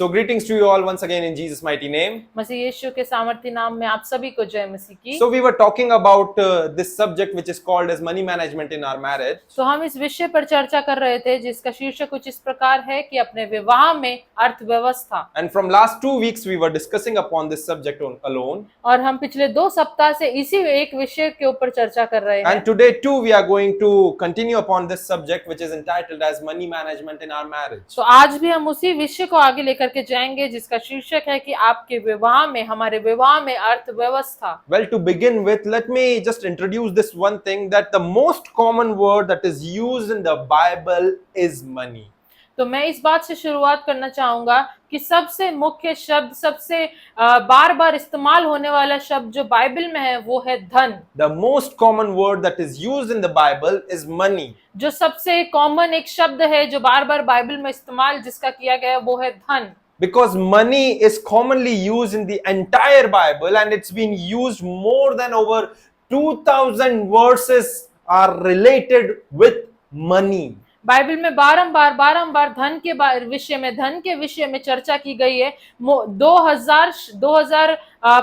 So greetings to you all once again in Jesus' mighty name. मसीह यीशु के सामर्थ्य नाम में आप सभी को जय मसीह की। So we were talking about this subject which is called as money management in our marriage. तो हम इस विषय पर चर्चा कर रहे थे जिसका शीर्षक कुछ इस प्रकार है कि अपने विवाह में अर्थव्यवस्था। And from last 2 weeks we were discussing upon this subject alone. और हम पिछले 2 सप्ताह से इसी एक विषय के ऊपर चर्चा कर रहे हैं। And today too we are going to continue upon this subject which is entitled as money management in our marriage. तो आज भी हम उसी विषय को आगे लेकर के जाएंगे जिसका शीर्षक है कि आपके विवाह में, हमारे विवाह में अर्थव्यवस्था। Well, to begin with, let me just introduce this one thing, that the most common word that is used in the Bible is money. तो मैं इस बात से शुरुआत करना चाहूंगा कि सबसे मुख्य शब्द, सबसे बार-बार इस्तेमाल होने वाला शब्द जो बाइबल में है वो है धन। The most common word that is used in the Bible is money. जो सबसे कॉमन एक शब्द है जो बार-बार बाइबल में इस्तेमाल जिसका किया गया है वो है धन। Because money is commonly used in the entire Bible and it's been used more than over 2000 verses are related with money. Bible में बारंबार धन के विषय में चर्चा की गई है। 2000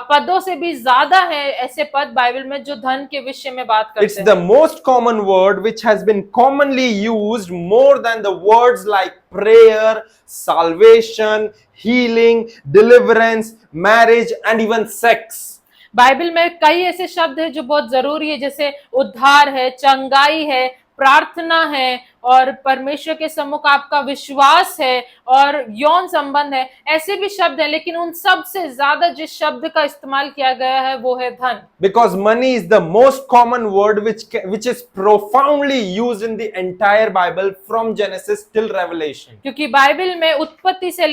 पदों से भी ज्यादा है ऐसे पद बाइबल में जो धन के विषय में बात करते It's हैं। the most common word which has been commonly used more than the words like prayer, salvation, healing, deliverance, marriage and even sex. Bible में कई ऐसे शब्द हैं जो बहुत जरूरी है, जैसे उद्धार है, चंगाई है, प्रार्थना है और परमेश्वर के सम्मुख आपका विश्वास है और यौन संबंध है। ऐसे भी शब्द हैं, लेकिन उन सब से ज्यादा जिस शब्द का इस्तेमाल किया गया है वो है धन। Because money is the most common word which is profoundly used in the entire Bible from Genesis till Revelation. क्योंकि बाइबल में उत्पत्ति से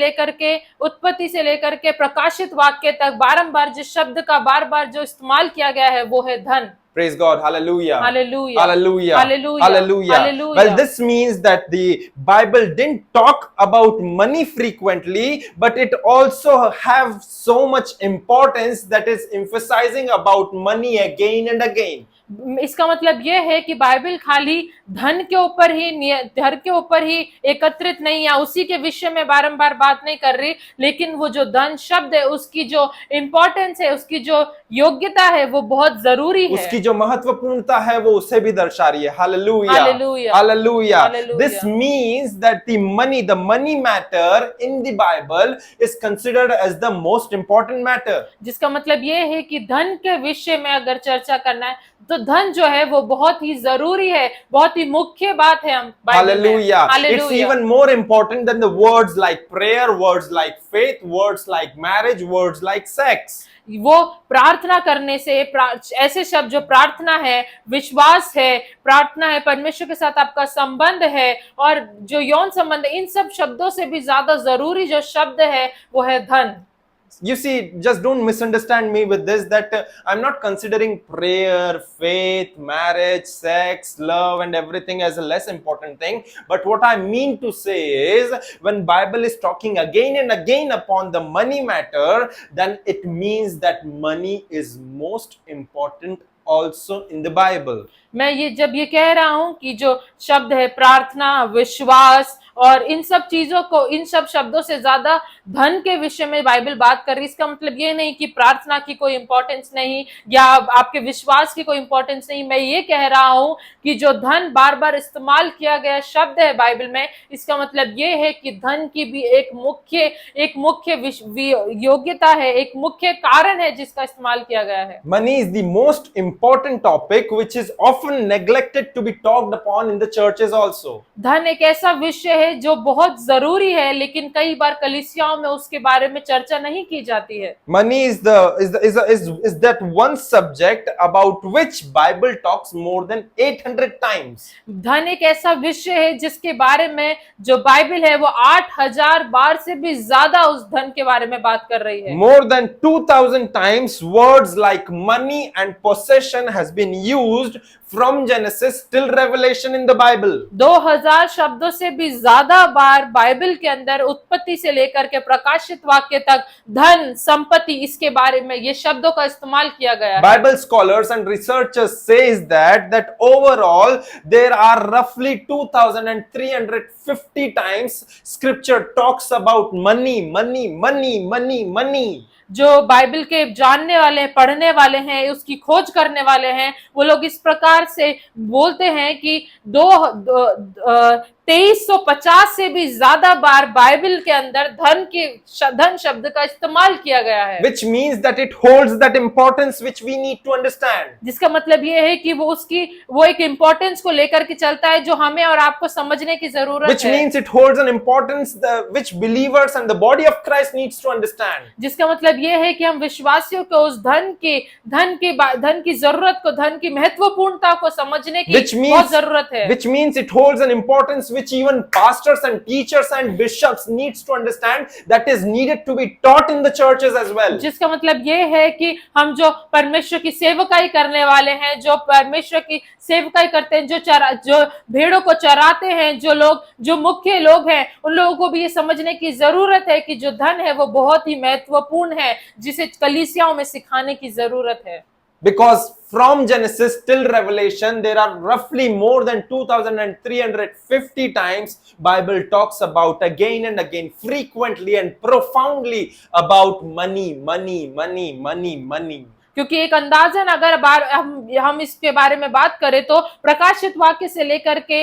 लेकर के प्रकाशित वाक्य तक बारंबार जिस शब्द का बार-बार जो इस्तेमाल किया गया है वो है धन। Praise God. Hallelujah. Hallelujah. Hallelujah. Hallelujah. Hallelujah. Hallelujah. Well, this means that the Bible didn't talk about money frequently, but it also have so much importance that is emphasizing about money again and again. इसका मतलब यह है कि Bible खाली धन के ऊपर ही एकत्रित नहीं है, उसी के विषय में बारंबार बात नहीं कर रही, लेकिन वो जो धन शब्द है उसकी जो इम्पोर्टेंस है, उसकी जो योग्यता है वो बहुत जरूरी है, उसकी जो महत्वपूर्णता है वो उसे भी दर्शा रही है। Hallelujah. Hallelujah. Hallelujah. Hallelujah. This means that the money matter in the Bible is considered as the most important matter. जिसका मतलब ये है कि धन के विषय में अगर चर्चा करना है तो धन जो है वो बहुत ही जरूरी है, बहुत ही मुख्य बात है। हम Hallelujah. It's Hallelujah. even more important than the words like prayer, words like faith, words like marriage, words like sex. वो प्रार्थना करने से ऐसे शब्द जो प्रार्थना है, विश्वास है, प्रार्थना है, परमेश्वर के साथ आपका संबंध है और जो यौन संबंध है, इन सब शब्दों से भी ज्यादा जरूरी जो शब्द है वो है धन। You see, just don't misunderstand me with this, that I'm not considering prayer, faith, marriage, sex, love and everything as a less important thing. But what I mean to say is, when Bible is talking again and again upon the money matter, then it means that money is most important also in the Bible. मैं जब ये कह रहा हूं कि जो शब्द है प्रार्थना, विश्वास और इन सब चीजों को, इन सब शब्दों से ज्यादा धन के विषय में बाइबल बात कर रही है, इसका मतलब ये नहीं कि प्रार्थना की कोई इंपॉर्टेंस नहीं या आपके विश्वास की कोई इंपॉर्टेंस नहीं। मैं ये कह रहा हूं कि जो धन बार बार इस्तेमाल किया गया शब्द है बाइबल में, इसका मतलब ये है कि धन की भी एक मुख्य योग्यता है, एक मुख्य कारण है जिसका इस्तेमाल किया गया है। Money is the most important topic which is often neglected to be talked upon in the churches also. धन एक ऐसा विषय है जो बहुत जरूरी है, लेकिन कई बार कलीसियाओं में उसके बारे में चर्चा नहीं की जाती है। Money is that one subject about which Bible talks more than 800 times. धन एक ऐसा विषय है जिसके बारे में जो बाइबल है वो 8000 बार से भी ज्यादा उस धन के बारे में बात कर रही है। More than 2000 times words like money and possession has been used from Genesis till Revelation in the Bible. 2000 शब्दों से भी ज्यादा ज्यादा बार बाइबल के अंदर उत्पत्ति से लेकर के प्रकाशित वाक्य तक धन, संपत्ति, इसके बारे में ये शब्दों का इस्तेमाल किया गया है। Bible scholars and researchers says that overall there are roughly 2350 times scripture talks about money, money, money, money, money. जो बाइबल के जानने वाले हैं, पढ़ने वाले हैं, उसकी खोज करने वाले हैं, वो लोग इस प्रकार से बोलते हैं कि 2350 से भी ज्यादा बार बाइबल के अंदर धन शब्द का इस्तेमाल किया गया है। Which means that it holds that importance which we need to understand. जिसका मतलब ये है कि वो एक इम्पोर्टेंस को लेकर के चलता है जो हमें और आपको समझने की जरूरत Which है। means it holds an importance which believers and the body of Christ needs to understand. जिसका मतलब ये है कि हम विश्वासियों को उस धन की जरूरत को, धन की महत्वपूर्णता को समझने की बहुत जरूरत है। Which means it holds an importance which even pastors and teachers and bishops needs to understand, that is needed to be taught in the churches as well. जिसका मतलब ये है कि हम जो परमेश्वर की सेवकाई करने वाले हैं, जो परमेश्वर की सेवकाई करते हैं, जो भेड़ों को चराते हैं, जो मुख्य लोग हैं, उन लोगों को भी ये समझने की जरूरत है कि जो धन है वो बहुत ही महत्वपूर्ण है, जिसे कलीसियाओं में सिखाने की जरूरत है। Because from Genesis till Revelation, there are roughly more than 2350 times Bible talks about again and again, frequently and profoundly about money, money, money, money, money. क्योंकि एक अंदाजन अगर हम इसके बारे में बात करें तो प्रकाशित वाक्य से लेकर के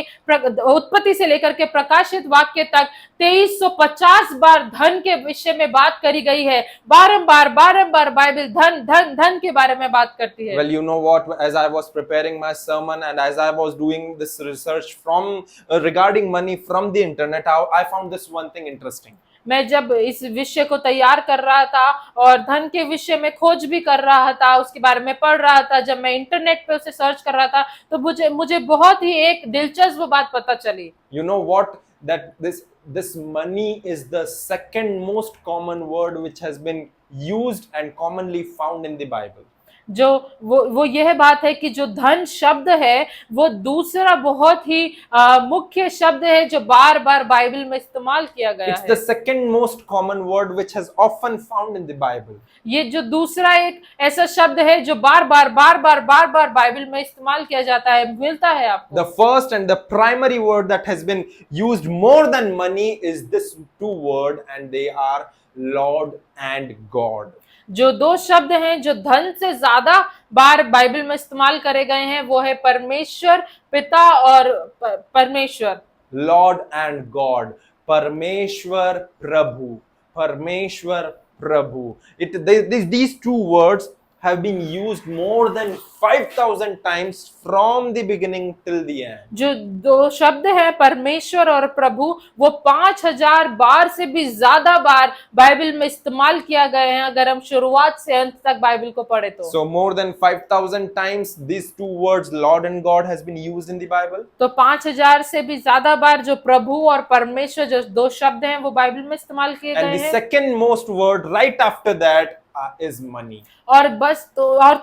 उत्पत्ति से लेकर के प्रकाशित वाक्य तक 2350 बार धन के विषय में बात करी गई है। बारंबार बाइबल धन के बारे में बात करती है। Well, you know what, as I was preparing my sermon and as I was doing this research from regarding money from the internet, I found this one thing interesting. मैं जब इस विषय को तैयार कर रहा था और धन के विषय में खोज भी कर रहा था, उसके बारे में पढ़ रहा था, जब मैं इंटरनेट पे उसे सर्च कर रहा था तो मुझे बहुत ही एक दिलचस्प बात पता चली। You know what, that this money is the second most common word which has been used and commonly found in the Bible. जो वो यह बात है कि जो धन शब्द है वो दूसरा बहुत ही मुख्य शब्द है जो बार बार बाइबल में इस्तेमाल किया गया है। It's the second most common word which has often found in the Bible. ये जो दूसरा एक ऐसा शब्द है जो बार बार बाइबल में इस्तेमाल किया जाता है, मिलता है आपको। The first and the primary word that has been used more than money is this two word, and they are Lord and God. जो दो शब्द हैं जो धन से ज्यादा बार बाइबल में इस्तेमाल करे गए हैं वो है परमेश्वर पिता और परमेश्वर। Lord and God, परमेश्वर प्रभु, परमेश्वर प्रभु. These two words have been used more than 5000 times from the beginning till the end. जो दो शब्द हैं परमेश्वर और प्रभु वो 5000 बार से भी ज्यादा बार बाइबल में इस्तेमाल किया गए हैं अगर हम शुरुआत से अंत तक बाइबल को पढ़े तो। So more than 5000 times these two words Lord and God has been used in the Bible. तो 5000 से भी ज्यादा बार जो प्रभु और परमेश्वर जो दो शब्द हैं वो बाइबल में इस्तेमाल किए गए And the हैं। second most word right after that is money. और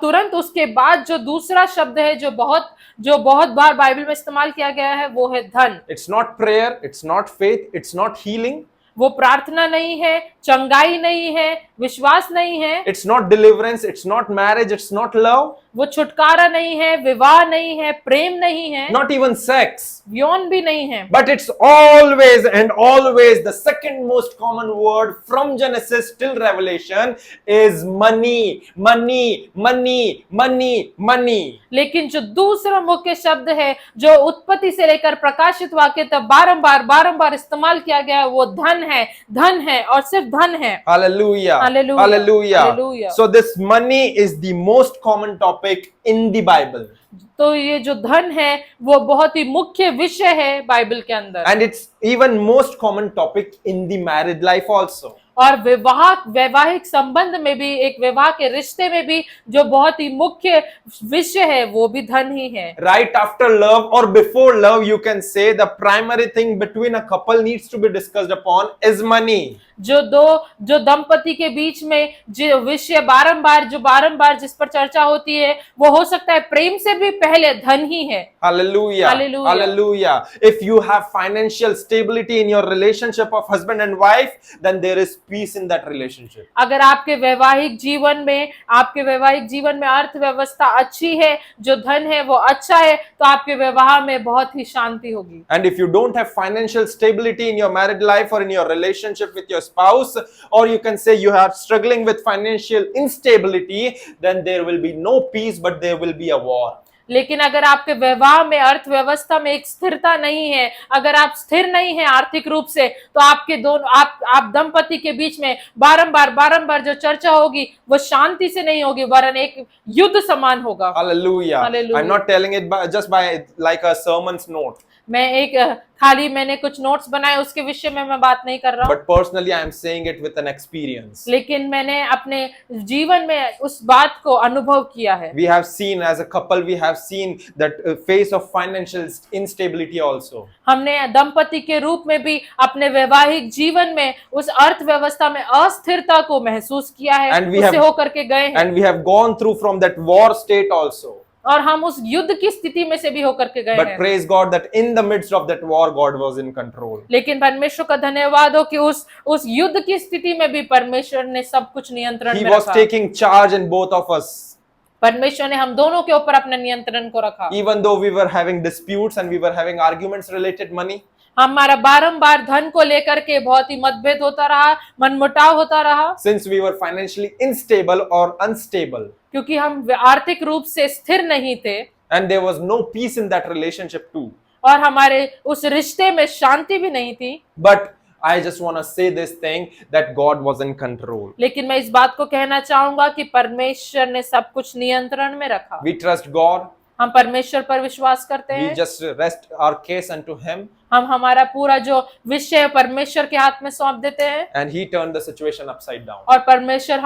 तुरंत उसके बाद जो दूसरा शब्द है जो बहुत बार बाइबल में इस्तेमाल किया गया है वो है धन। It's not prayer, it's not faith, it's not healing. वो प्रार्थना नहीं है, चंगाई नहीं है, विश्वास नहीं है। It's not deliverance, it's not marriage, it's not love. वो छुटकारा नहीं है, विवाह नहीं है, प्रेम नहीं है, Not even sex. यौन भी नहीं है। But it's always and always the second most common word from Genesis till Revelation is money, money, money, money, money. लेकिन जो दूसरा मुख्य शब्द है जो उत्पत्ति से लेकर प्रकाशित वाक्य तक बारंबार इस्तेमाल किया गया है वो धन है और सिर्फ धन है। Hallelujah. Hallelujah. Hallelujah. Hallelujah. So this money is the most common topic in the Bible. तो ये जो धन है वो बहुत ही मुख्य विषय है बाइबल के अंदर। And it's even most common topic in the married life also. और वैवाहिक संबंध में भी, एक विवाह के रिश्ते में भी जो बहुत ही मुख्य विषय है वो भी धन ही है। Right after love or before love, you can say the primary thing between a couple needs to be discussed upon is money. जो दंपति के बीच में जो विषय बारंबार जिस पर चर्चा होती है, वो हो सकता है प्रेम से भी पहले धन ही है। Hallelujah. Hallelujah. Hallelujah. If you have financial stability in your relationship of husband and wife, then there is peace in that relationship. अगर आपके वैवाहिक जीवन में अर्थव्यवस्था अच्छी है, जो धन है वो अच्छा है, तो आपके विवाह में बहुत ही शांति होगी। And if you don't have financial stability in your married life or in your relationship with your spouse, or you can say you are struggling with financial instability, then there will be no peace, but there will be a war. लेकिन अगर आपके विवाह में अर्थव्यवस्था में एक स्थिरता नहीं है, अगर आप स्थिर नहीं हैं आर्थिक रूप से, तो आपके दोनों आप दंपति के बीच में बारंबार जो चर्चा होगी वो शांति से नहीं होगी, वरन एक युद्ध समान होगा। Hallelujah. Hallelujah. I'm not telling it just by like a sermon's note. मैंने कुछ नोट्स बनाए उसके विषय में मैं बात नहीं कर रहा हूँ, But personally, I am saying it with an experience. लेकिन मैंने अपने जीवन में उस बात को अनुभव किया है। We have seen as a couple, we have seen that phase of financial instability also. हमने दंपति के रूप में भी अपने वैवाहिक जीवन में उस अर्थव्यवस्था में अस्थिरता को महसूस किया है, And we उससे have- होकर के गए हैं, And we have gone through from that war state also. और हम उस युद्ध की स्थिति में से भी होकर के गए But हैं। praise God that in the midst of that war, God was in control. लेकिन परमेश्वर का धन्यवाद हो कि उस युद्ध की स्थिति में भी परमेश्वर ने सब कुछ नियंत्रण He में was रखा। taking charge in both of us. परमेश्वर ने हम दोनों के ऊपर अपने नियंत्रण को रखा। Even though we were having disputes and we were having arguments related money, हमारा बारंबार धन को लेकर के बहुत ही मतभेद होता रहा, मनमुटाव होता रहा, since we were financially unstable or unstable, क्योंकि हम आर्थिक रूप से स्थिर नहीं थे and there was no peace in that relationship too. और हमारे उस रिश्ते में शांति भी नहीं थी। But I just want to say this thing that God was in control. लेकिन मैं इस बात को कहना चाहूंगा कि परमेश्वर ने सब कुछ नियंत्रण में रखा। We trust God. हम परमेश्वर पर विश्वास करते We हैं। just rest our case unto Him, हम हमारा पूरा जो विषय परमेश्वर के हाथ में सौंप देते हैं, and He turned the situation upside down. और परमेश्वर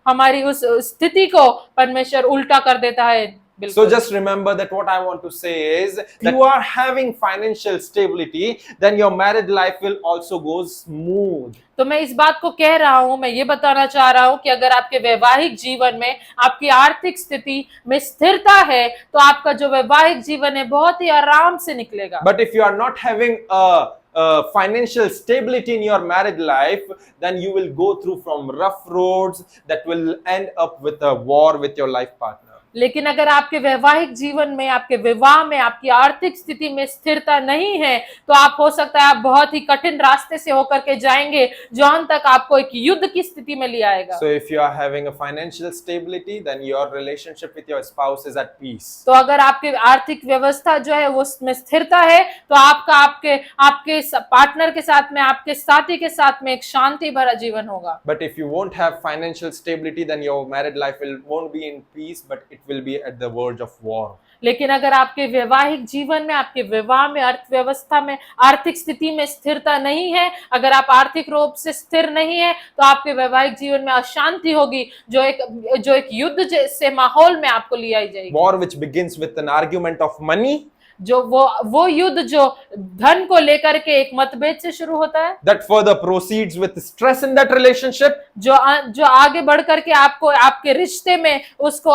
हमारी उस स्थिति को परमेश्वर उल्टा कर देता है। So बिल्कुल। just remember that what I want to say is that you are having financial stability, then your married life will also go smooth. तो मैं इस बात को कह रहा हूं, मैं ये बताना चाह रहा हूं कि अगर आपके वैवाहिक जीवन में आपकी आर्थिक स्थिति में स्थिरता है, तो आपका जो वैवाहिक जीवन है बहुत ही आराम से निकलेगा। But if you are not having a financial stability in your married life, then you will go through from rough roads that will end up with a war with your life partner. लेकिन अगर आपके वैवाहिक जीवन में, आपके विवाह में, आपकी आर्थिक स्थिति में स्थिरता नहीं है, तो आप हो सकता है आप बहुत ही कठिन रास्ते से होकर के जाएंगे, जो अंत तक आपको एक युद्ध की स्थिति में ले आएगा। So if you are having a financial stability, then your relationship with your spouse is at peace. तो अगर आपके आर्थिक व्यवस्था जो है वो उसमें स्थिरता है, तो आपके पार्टनर के साथ में, आपके साथी के साथ में एक शांति भरा जीवन होगा। But if you won't have financial stability, then your married life won't be in peace, but it will be at the verge of war. लेकिन अगर आपके वैवाहिक जीवन में, आपके विवाह में, अर्थव्यवस्था में, आर्थिक स्थिति में स्थिरता नहीं है, अगर आप आर्थिक रूप से स्थिर नहीं है, तो आपके वैवाहिक जीवन में अशांति होगी, जो एक युद्ध जैसे माहौल में आपको ले आई जाएगी। War which begins with an argument of money, जो वो युद्ध जो धन को लेकर के एक मतभेद से शुरू होता है, that further proceeds with stress in that relationship, जो आगे बढ़ करके आपके रिश्ते में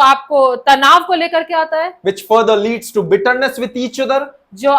आपको तनाव को लेकर के आता है, which further leads to bitterness with each other, जो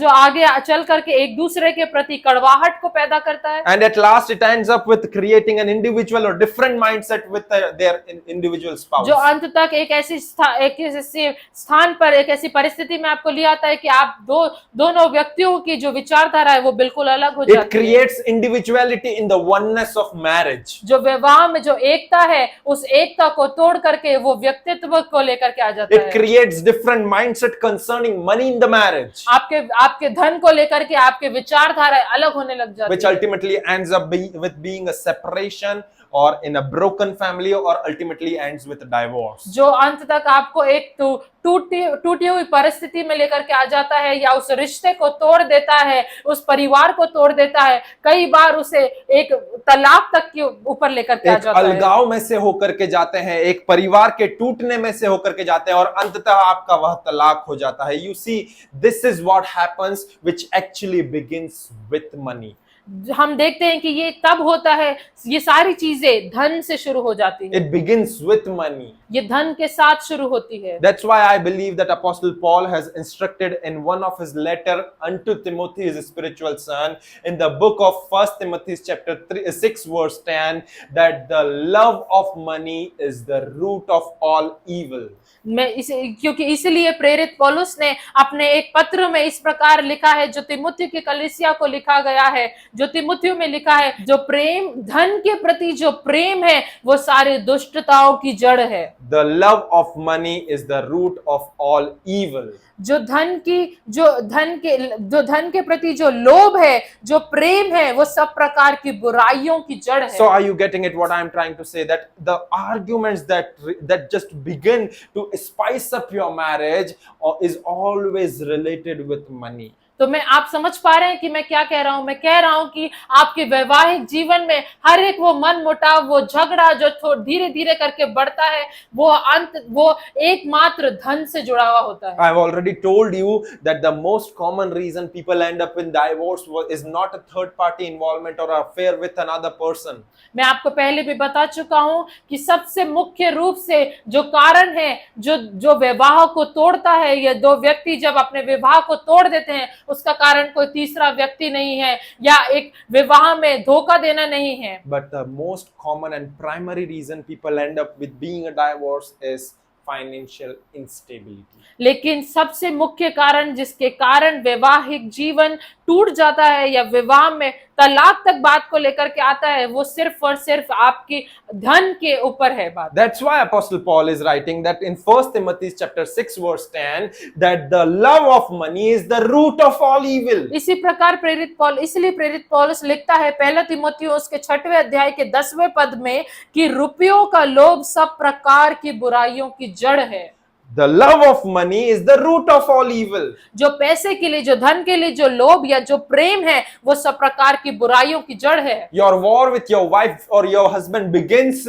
आगे चल करके एक दूसरे के प्रति कड़वाहट को पैदा करता है, and at last it ends up with creating an individual or different mindset with their individual spouse. जो अंत तक एक ऐसे स्थान पर, एक ऐसी परिस्थिति में आपको ले आता है कि आप दोनों व्यक्तियों की जो विचारधारा है वो बिल्कुल अलग हो It जाती है। creates individuality in the oneness of marriage. जो विवाह में जो एकता है, उस एकता को तोड़ करके वो व्यक्तित्व को लेकर के आ जाता It है। creates different mindset concerning money in the marriage, आपके धन को लेकर के आपके विचारधारा अलग होने लग जाती which है, ultimately ends up with being a separation or in a broken family, or ultimately ends with a divorce. जो अंत तक आपको एक टूटी हुई परिस्थिति में लेकर के आ जाता है, या उस रिश्ते को तोड़ देता है, उस परिवार को तोड़ देता है, कई बार उसे एक तलाक तक के ऊपर लेकर के आ एक जाता है। अलगाव में से होकर के जाते हैं, एक परिवार के टूटने में से होकर के जाते हैं, और अंततः आपका वह तलाक हो जाता है। You see, this is what happens, which actually begins with money. हम देखते हैं कि ये तब होता है, ये सारी चीजें धन से शुरू हो जाती है, It begins with money. ये धन के साथ शुरू होती है। That's why I believe that Apostle Paul has instructed in one of his letter unto Timothy, his spiritual son, in the book of 1 Timothy chapter 6 verse 10, that the love of money is the root of all evil. क्योंकि इसलिए प्रेरित पौलुस ने अपने एक पत्र में इस प्रकार लिखा है, जो तिमुथियुस की कलीसिया को लिखा गया है, जो तिमुथियुस में लिखा है, जो प्रेम, धन के प्रति जो प्रेम है वो सारी दुष्टताओं की जड़ है। The love of money is the root of all evil. जो धन के प्रति जो लोभ है, जो प्रेम है, वो सब प्रकार की बुराइयों की जड़ है। So are you getting it what I am trying to say? That the arguments that just begin to spice up your marriage is always related with money. तो आप समझ पा रहे हैं कि मैं क्या कह रहा हूं? मैं कह रहा हूं कि आपके वैवाहिक जीवन में हर एक वो मन मुटाव, वो झगड़ा जो धीरे धीरे करके बढ़ता है, वो एकमात्र धन से जुड़ा हुआ होता है। I have already told you that the most common reason people end up in divorce is not a third party involvement or affair with another person. मैं आपको पहले भी बता चुका हूं कि सबसे मुख्य रूप से जो कारण है, जो विवाह को तोड़ता है, या दो व्यक्ति जब अपने विवाह को तोड़ देते हैं, उसका कारण कोई तीसरा व्यक्ति नहीं है, या एक विवाह में धोखा देना नहीं है। But the most common and primary reason people end up with being a divorce is financial instability. लेकिन सबसे मुख्य कारण जिसके कारण वैवाहिक जीवन टूट जाता है या विवाह में तलाक तक बात को लेकर के आता है, वो सिर्फ और सिर्फ आपकी धन के ऊपर है बात। That's why Apostle Paul is writing that in 1 Timothy chapter 6 verse 10 that the love of money is the root of all evil. इसी प्रकार इसलिए प्रेरित पौलुस लिखता है पहला तीमुथियुस के 6वें अध्याय के 10वें पद में कि रुपयों का लोभ सब प्रकार की बुराइयों की जड़ है। The love of money is the root of all evil. जो पैसे के लिए, जो धन के लिए जो लोभ या जो प्रेम है, वो सब प्रकार की बुराइयों की जड़ है। Your war with your wife or your husband begins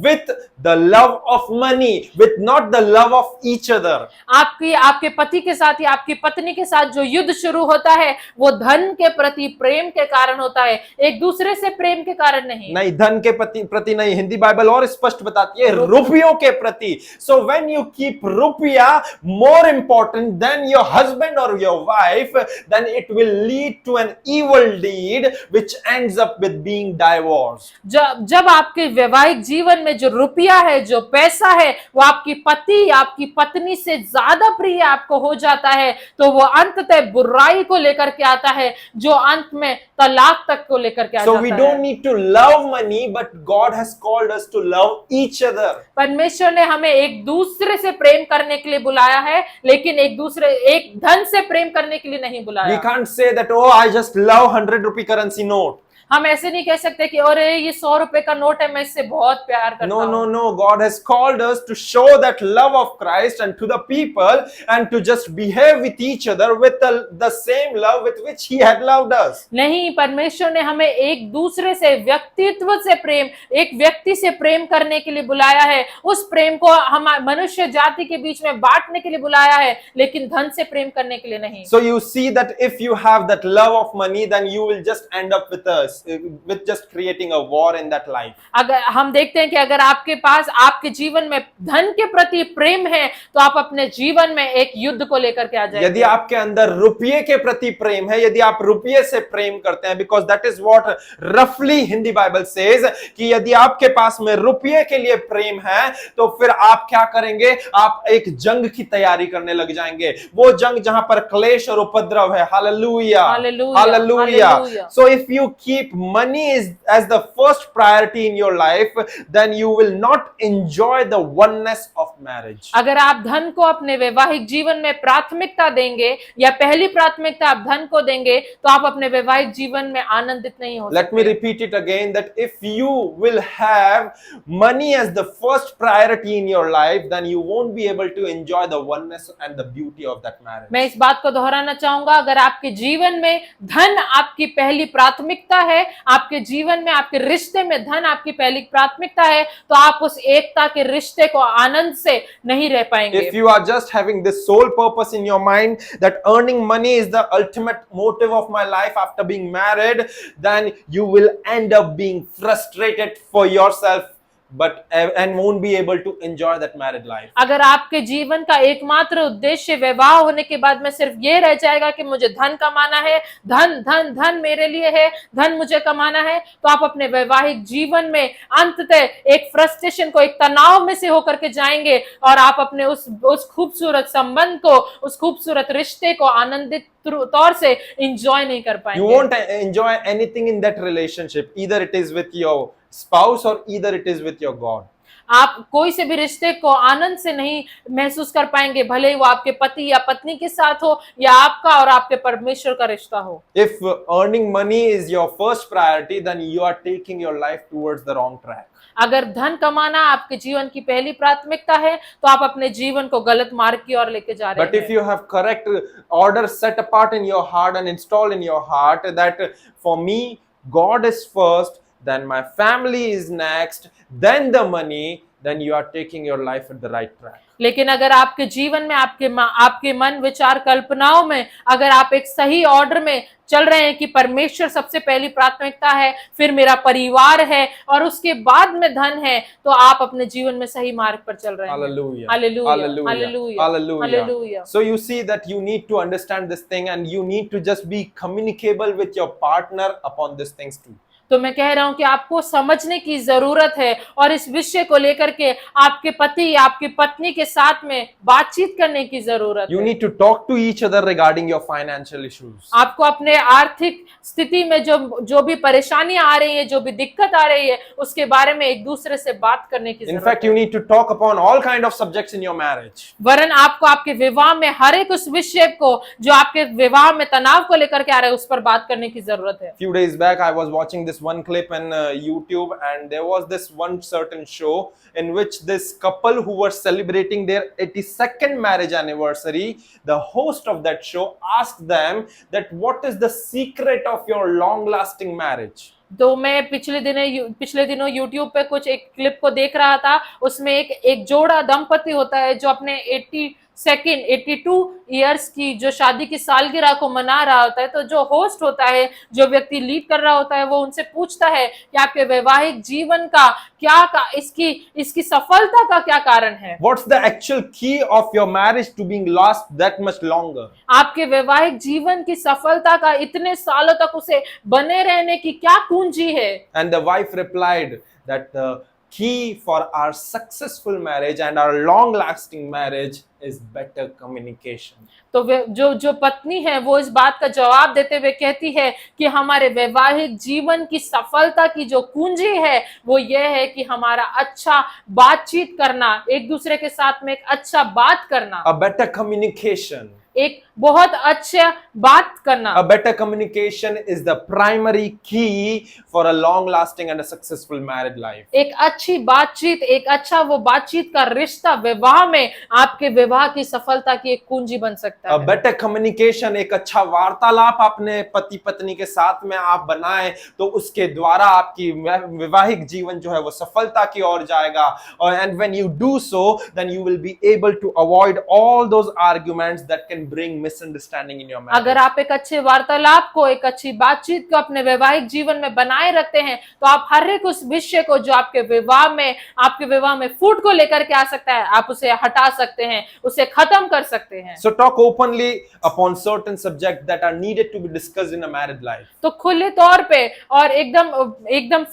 with the love of money, with not the love of each other. आपके पति के साथ या आपकी पत्नी के साथ जो युद्ध शुरू होता है, वो धन के प्रति प्रेम के कारण होता है, एक दूसरे से प्रेम के कारण नहीं। नहीं, धन के प्रति नहीं, हिंदी बाइबल और स्पष्ट बताती है रुपयों के प्रति। So when you keep rupiah more important than your husband or your wife, then it will lead to an evil deed which ends up with being divorced. जब आपके वैवाहिक जीवन में जो रुपया है, जो पैसा है, वो आपकी पति या आपकी पत्नी से ज्यादा प्रिय आपको हो जाता है, तो वो अंततः बुराई को लेकर के आता है, जो अंत में तलाक तक को लेकर के आता है। So we don't need to love money, but God has called us to love each other. परमेश्वर ने हमें एक दूसरे से प्रेम करने के लिए बुलाया है, लेकिन एक धन से प्रेम करने के लिए नहीं बुलाया। We can't say that, oh, I just love 100 rupee currency note. हम ऐसे नहीं कह सकते कि अरे ये 100 रुपए का नोट है, मैं इससे बहुत प्यार करता हूं। No. God has called us to show that love of Christ and to the people and to just behave with each other with the same love with which He had loved us. नहीं, परमेश्वर ने हमें एक दूसरे से, व्यक्तित्व से प्रेम, एक व्यक्ति से प्रेम करने के लिए बुलाया है। उस प्रेम को हम मनुष्य जाति के बीच में बांटने के लिए बुलाया है, लेकिन धन से प्रेम करने के लिए नहीं। So you see that if you have that love of money, then you will just end up with just creating a war in that life. अगर हम देखते हैं कि अगर आपके पास आपके जीवन में धन के प्रति प्रेम है, तो आप अपने जीवन में एक युद्ध को लेकर के आ जाएंगे। यदि आपके अंदर रुपये के प्रति प्रेम है, यदि आप रुपये से प्रेम करते हैं, because that is what roughly Hindi Bible says कि यदि आपके पास में रुपये के लिए प्रेम है, तो फिर आप क्या करेंगे? आप एक जंग की तैयारी करने लग जाएंगे, वो जंग जहां पर क्लेश और उपद्रव है। Hallelujah, hallelujah. So if you keep money as the first priority in your life, then you will not enjoy the oneness of marriage. अगर आप धन को अपने वैवाहिक जीवन में प्राथमिकता देंगे, या पहली प्राथमिकता आप धन को देंगे, तो आप अपने वैवाहिक जीवन में आनंदित नहीं हो सकते। Let me repeat it again, that if you will have money as the first priority in your life, then you won't be able to enjoy the oneness and the beauty of that marriage. मैं इस बात को दोहराना चाहूंगा, अगर आपके जीवन में धन आपकी पहली प्राथमिकता है, है, आपके जीवन में, आपके रिश्ते में धन आपकी पहली प्राथमिकता है, तो आप उस एकता के रिश्ते को आनंद से नहीं रह पाएंगे। If you are just having this sole purpose in your mind that earning money is the ultimate motive of my life after being married, then you will end up being frustrated for yourself, but and won't be able to enjoy that married life. अगर आपके जीवन का एकमात्र उद्देश्य विवाह होने के बाद में सिर्फ ये रह जाएगा कि मुझे धन कमाना है, धन धन धन मेरे लिए है, धन मुझे कमाना है, तो आप अपने वैवाहिक जीवन में अंततः एक फ्रस्ट्रेशन को, एक तनाव में से होकर के जाएंगे और आप अपने उस खूबसूरत संबंध को, उस खूबसूरत रिश्ते को आनंदित तौर से एंजॉय नहीं कर पाएंगे। You won't enjoy anything in that relationship. Either it is with your spouse or either it is with your God. आप कोई से भी रिश्ते को आनंद से नहीं महसूस कर पाएंगे, भले ही वो आपके पति या पत्नी के साथ हो या आपका और आपके परमेश्वर का रिश्ता हो। If earning money is your first priority, then you are taking your life towards the wrong track. अगर धन कमाना आपके जीवन की पहली प्राथमिकता है, तो आप अपने जीवन को गलत मार्ग की ओर लेके जा रहे But हैं। if you have correct order set apart in your heart and installed in your heart that for me, God is first, then my family is next, then the money, then you are taking your life at the right track. लेकिन अगर आपके जीवन में, आपके मन, विचार, कल्पनाओं में अगर आप एक सही ऑर्डर में चल रहे हैं कि परमेश्वर सबसे पहली प्राथमिकता है, फिर मेरा परिवार है और उसके बाद में धन है, तो आप अपने जीवन में सही मार्ग पर चल रहे हैं। Hallelujah. Hallelujah. Hallelujah. Hallelujah. Hallelujah. Hallelujah. So you see that you need to understand this thing and you need to just be communicable with your partner upon these things too. तो मैं कह रहा हूं कि आपको समझने की जरूरत है और इस विषय को लेकर के आपके पति, आपकी पत्नी के साथ में बातचीत करने की जरूरत You है। need to talk to each other regarding your financial issues. आपको अपने आर्थिक स्थिति में जो भी परेशानियां आ रही है, जो भी दिक्कत आ रही है, उसके बारे में एक दूसरे से बात करने की In जरूरत fact, you need to talk upon all kind of subjects in your marriage. वरन आपको आपके विवाह में हर एक उस विषय को जो आपके विवाह में तनाव को लेकर के आ रहा है, उस पर बात करने की जरूरत है। Few days back, I was watching this one clip in YouTube, and there was this one certain show in which this couple who were celebrating their 82nd marriage anniversary, the host of that show asked them that what is the secret of your long-lasting marriage? तो मैं पिछले दिनों YouTube पे कुछ एक clip को देख रहा था। उसमें एक जोड़ा दंपति होता है जो अपने 82 इयर्स की जो शादी की सालगिरह को मना रहा होता है। तो जो होस्ट होता है, जो व्यक्ति लीड कर रहा होता है, वो उनसे पूछता है कि आपके वैवाहिक जीवन का इसकी सफलता का क्या कारण है? What's the actual key of your marriage to being lost that much longer? आपके वैवाहिक जीवन की सफलता का इतने सालों तक उसे बने रहने की क्या कुंजी है? And the wife replied that the key for our successful marriage and our long-lasting marriage is better communication. तो जो पत्नी है वो इस बात का जवाब देते हुए कहती है कि हमारे वैवाहिक जीवन की सफलता की जो कुंजी है वो ये है कि हमारा अच्छा बातचीत करना, एक दूसरे के साथ में एक अच्छा बात करना, A better communication. एक बहुत अच्छा बात करना। A better communication is the primary key for a long-lasting and a successful married life. एक अच्छी बातचीत, एक अच्छा वो बातचीत का रिश्ता विवाह में आपके विवाह की सफलता की एक कुंजी बन सकता A है। better communication, एक अच्छा वार्तालाप अपने पति पत्नी के साथ में आप बनाएं तो उसके द्वारा आपकी वैवाहिक जीवन जो है वो सफलता की ओर जाएगा। और and when you do so, then you will be able to avoid all those arguments that can bring misunderstanding in your marriage. अगर आप एक अच्छे वार्तालाप को, एक अच्छी बातचीत को अपने वैवाहिक जीवन में बनाए रखते हैं, तो आप हर एक उस विषय को जो आपके विवाह में फूट को लेकर के आ सकता है, आप उसे हटा सकते हैं, उसे खत्म कर सकते हैं। So talk openly upon certain subjects that are needed to be discussed in a married life. तो खुले तौर पे और एकदम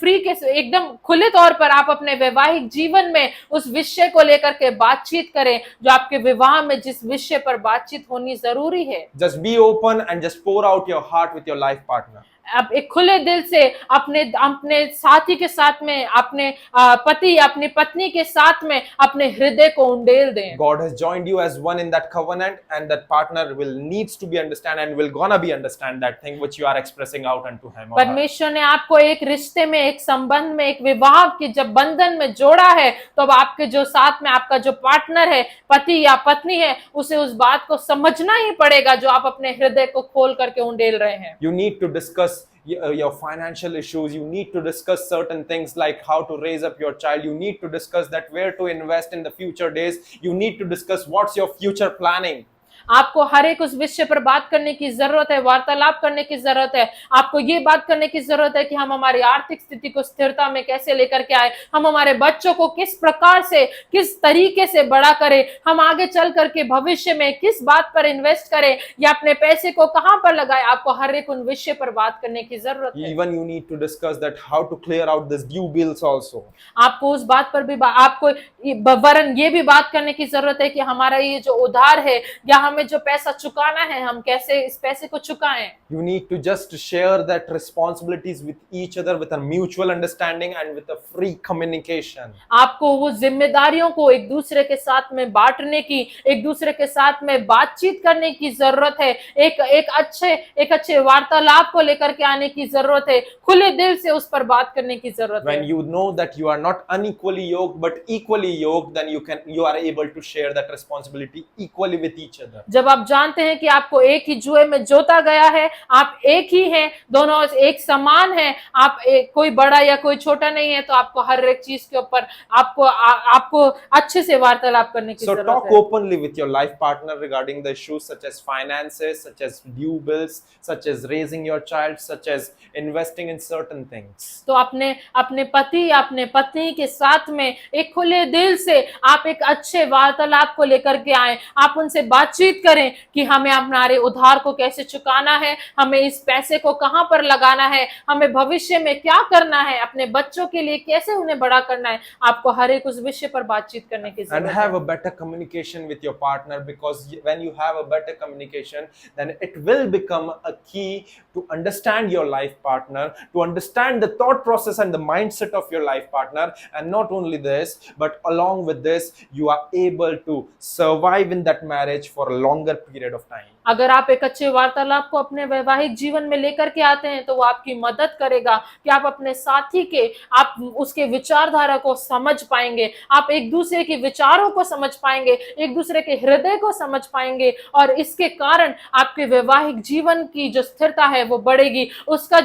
खुले तौर पर आप अपने वैवाहिक जीवन में उस विषय को लेकर के बातचीत करें जो आपके विवाह में जिस विषय पर बातचीत होनी जरूरी है। Just be open and just pour out your heart with your life partner. आप एक खुले दिल से अपने साथी के साथ में, अपने पति या अपनी पत्नी के साथ में अपने हृदय को उंडेल दें। God has joined you as one in that covenant, and that partner will needs to be understand and will gonna be understand that thing which you are expressing out unto him or her. परमेश्वर ने आपको एक रिश्ते में, एक संबंध में, एक विवाह के जब बंधन में जोड़ा है, तो अब आपके जो साथ में आपका जो पार्टनर है, पति या पत्नी है, उसे उस बात को समझना ही पड़ेगा जो आप अपने हृदय को खोल करके उंडेल रहे हैं। You need to discuss discuss your financial issues. You need to discuss certain things like how to raise up your child. You need to discuss that where to invest in the future days. You need to discuss what's your future planning. आपको हर एक उस विषय पर बात करने की जरूरत है, वार्तालाप करने की जरूरत है। आपको ये बात करने की जरूरत है कि हम हमारी आर्थिक स्थिति को स्थिरता में कैसे लेकर के आए, हम हमारे बच्चों को किस प्रकार से, किस तरीके से बड़ा करें, हम आगे चल करके भविष्य में किस बात पर इन्वेस्ट करें या अपने पैसे को कहां पर लगाएं। आपको हर एक उन विषय पर बात करने की जरूरत है। Even you need to discuss that how to clear out this due bills also. आपको उस बात पर भी आपको वरन ये भी बात करने की जरूरत है कि हमारा ये जो उधार है या हमें जो पैसा चुकाना है, हम कैसे इस पैसे को चुकाएं। You need to just share that responsibilities with each other with a mutual understanding and with a free communication. आपको वो जिम्मेदारियों को एक दूसरे के साथ में बांटने की, एक दूसरे के साथ में बातचीत करने की जरूरत है। एक अच्छे वार्तालाप को लेकर के आने की जरूरत है। खुले दिल से उस पर बात करने की जरूरत है। When you know that you are not unequally yoked but equally yoked, then you are able to share that responsibility equally with each other. जब आप जानते हैं कि आपको एक ही जुए में जोता गया है, आप एक ही हैं, दोनों एक समान हैं, आप कोई बड़ा या कोई छोटा नहीं है, तो आपको हर एक चीज के ऊपर आपको अच्छे से वार्तालाप करने की So जरूरत talk है। openly with your life partner regarding the issues such as finances, such as due bills, such as raising your child, such as investing in certain things. तो अपने पति या अपने पत्नी के साथ में एक खुले दिल से आप एक अच्छे वार्तालाप को लेकर के आए। आप उनसे बातचीत करें कि हमें हमारे उधार को कैसे चुकाना है, हमें इस पैसे को कहां पर लगाना है, हमें भविष्य में क्या करना है, अपने बच्चों के लिए कैसे उन्हें बड़ा करना है। आपको हर एक उस विषय पर बातचीत करने की And जरूरत have है। a better communication with your partner, because when you have a better communication, then it will become a key to understand your life partner, to understand the thought process and the mindset of your life partner. And not only this, but along with this, you are able to survive in that marriage for a longer period of time. अगर आप एक अच्छे वार्तालाप को अपने वैवाहिक जीवन में लेकर के आते हैं तो वो आपकी मदद करेगा कि आप अपने साथी के, आप उसके विचारधारा को समझ पाएंगे, आप एक दूसरे के विचारों को समझ पाएंगे, एक दूसरे के हृदय को समझ पाएंगे, और इसके कारण आपके वैवाहिक जीवन की जो स्थिरता है वो बढ़ेगी, उसका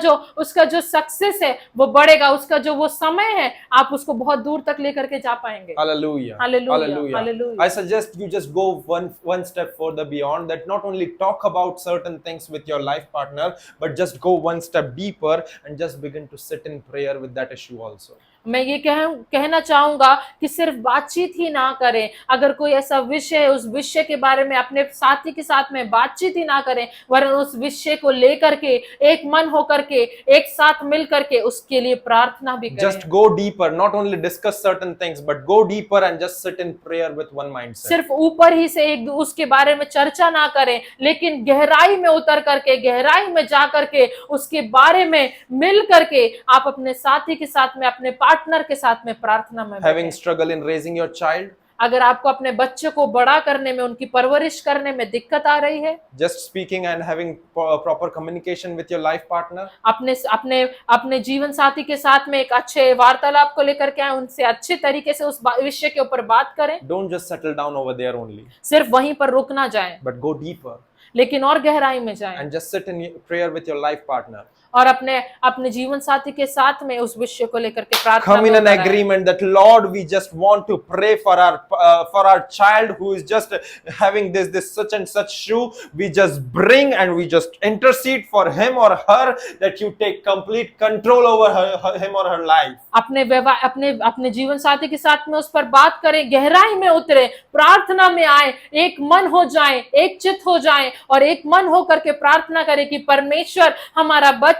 जो सक्सेस है वो बढ़ेगा, उसका जो वो समय है आप उसको बहुत दूर तक लेकर के जा पाएंगे। Hallelujah. Hallelujah. Hallelujah. I suggest you just go one step further beyond that. Not only talk about certain things with your life partner, but just go one step deeper and just begin to sit in prayer with that issue also. मैं ये कहना चाहूंगा कि सिर्फ बातचीत ही ना करें। अगर कोई ऐसा विषय है, उस विषय के बारे में अपने साथी के साथ में बातचीत ही ना करें, वरन उस विषय को लेकर के एक मन होकर के एक साथ मिल करके उसके लिए प्रार्थना भी करें। Just go deeper, not only discuss certain things, but go deeper and just sit in prayer with one mindset. सिर्फ ऊपर ही से एक उसके बारे में चर्चा ना करें, लेकिन गहराई में उतर करके, गहराई में जा करके उसके बारे में मिल करके आप अपने साथी के साथ में, अपने पार्टनर के साथ में प्रार्थना में Having बैठें। struggle in raising your child, अगर आपको अपने बच्चे को बड़ा करने में, उनकी परवरिश करने में दिक्कत आ रही है, just speaking and having proper communication with your life partner, अपने जीवन साथी के साथ में एक अच्छे वार्तालाप को लेकर के आए, उनसे अच्छे तरीके से उस विषय के ऊपर बात करें। don't just settle down over there only, सिर्फ वहीं पर रुक ना जाएं, but go deeper लेकिन और गहराई में जाएं, and just sit in prayer with your life partner. और अपने जीवन साथी के साथ में उस विषय को लेकर के प्रार्थना Come in में an उतर आएं। agreement that Lord, we just want to pray for our child who is just having this such and such issue. We just bring and we just intercede for him or her, that you take complete control over him or her life. अपने जीवन साथी के साथ में उस पर बात करें, गहराई में उतरे, प्रार्थना में आए, एक मन हो जाएं, एक चित्त हो जाएं और एक मन हो करके प्रार्थना करें कि परमेश्वर, हमारा बच्चा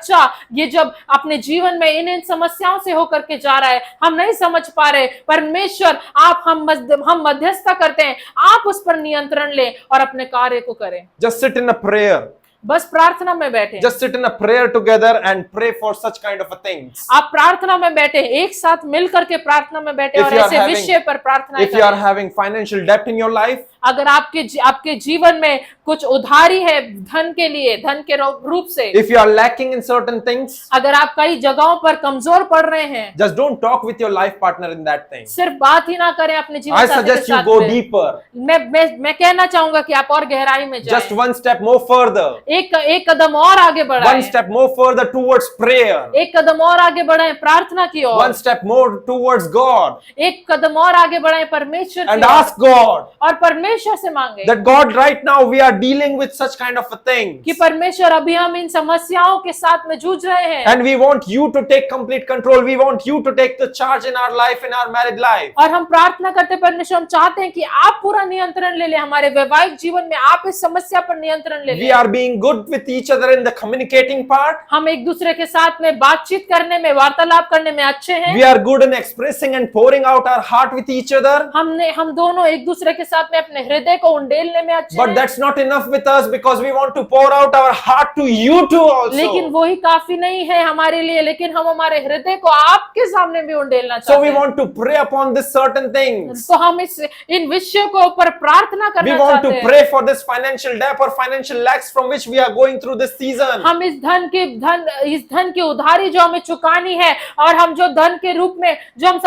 ये जब अपने जीवन में इन समस्याओं से होकर के जा रहा है, हम नहीं समझ पा रहे, परमेश्वर आप हम मध्यस्थता करते हैं, आप उस पर नियंत्रण लें और अपने कार्य को करें। Just sit in a prayer. बस प्रार्थना में बैठे, Just sit in a prayer together and pray for such kind of a things. आप प्रार्थना में बैठे, एक साथ मिल करके प्रार्थना में बैठे और ऐसे विषय पर प्रार्थना If you are having financial debt in your life, अगर आपके जीवन में कुछ उधारी है धन के लिए, धन के रूप से, if you are lacking in certain things, अगर आप कई जगहों पर कमजोर पड़ रहे हैं, just don't talk with your life partner in that thing. सिर्फ बात ही ना करें अपने जीवन I साथी के suggest you साथ go में। deeper, मैं कहना चाहूंगा कि आप और गहराई में just जाएं, one step more further, एक कदम और आगे one बढ़ाएं, step more further towards prayer, एक कदम और आगे बढ़ाएं प्रार्थना की ओर, one step more towards God, एक कदम और आगे बढ़ाएं परमेश्वर की and ओर, ask God और परमेश्वर से मांगे that God, right now we are dealing with such kind of a thing, कि परमेश्वर अभी हम इन समस्याओं के साथ में जूझ रहे हैं, and we want you to take complete control. We want you to take the charge in our life, in our married life. और हम प्रार्थना करते हैं परमेश्वर, हम चाहते हैं कि आप पूरा नियंत्रण ले लें हमारे वैवाहिक जीवन में, आप इस समस्या पर नियंत्रण ले We लें। are being good with each other in the communicating part. हम एक दूसरे के साथ में बातचीत करने में, वार्तालाप करने में अच्छे हैं। We are good in expressing and pouring out our heart with each other. हम दोनों एक दूसरे के साथ में अपने हृदय को उंडेलने में अच्छे But हैं। that's not enough with us because we want to pour out our heart to you too लेकिन also. वही काफी नहीं है हमारे लिए, लेकिन हम हमारे हृदय को आपके सामने भी उंडेलना So चाहते we हैं। want to pray upon this certain things. तो हम इन विषयों को ऊपर प्रार्थना We करना want चाहते to हैं। pray for this financial debt or financial lacks from which we are going through this season. हम इस धन की उधारी जो हमें चुकानी है, और हम जो धन के रूप में जो हम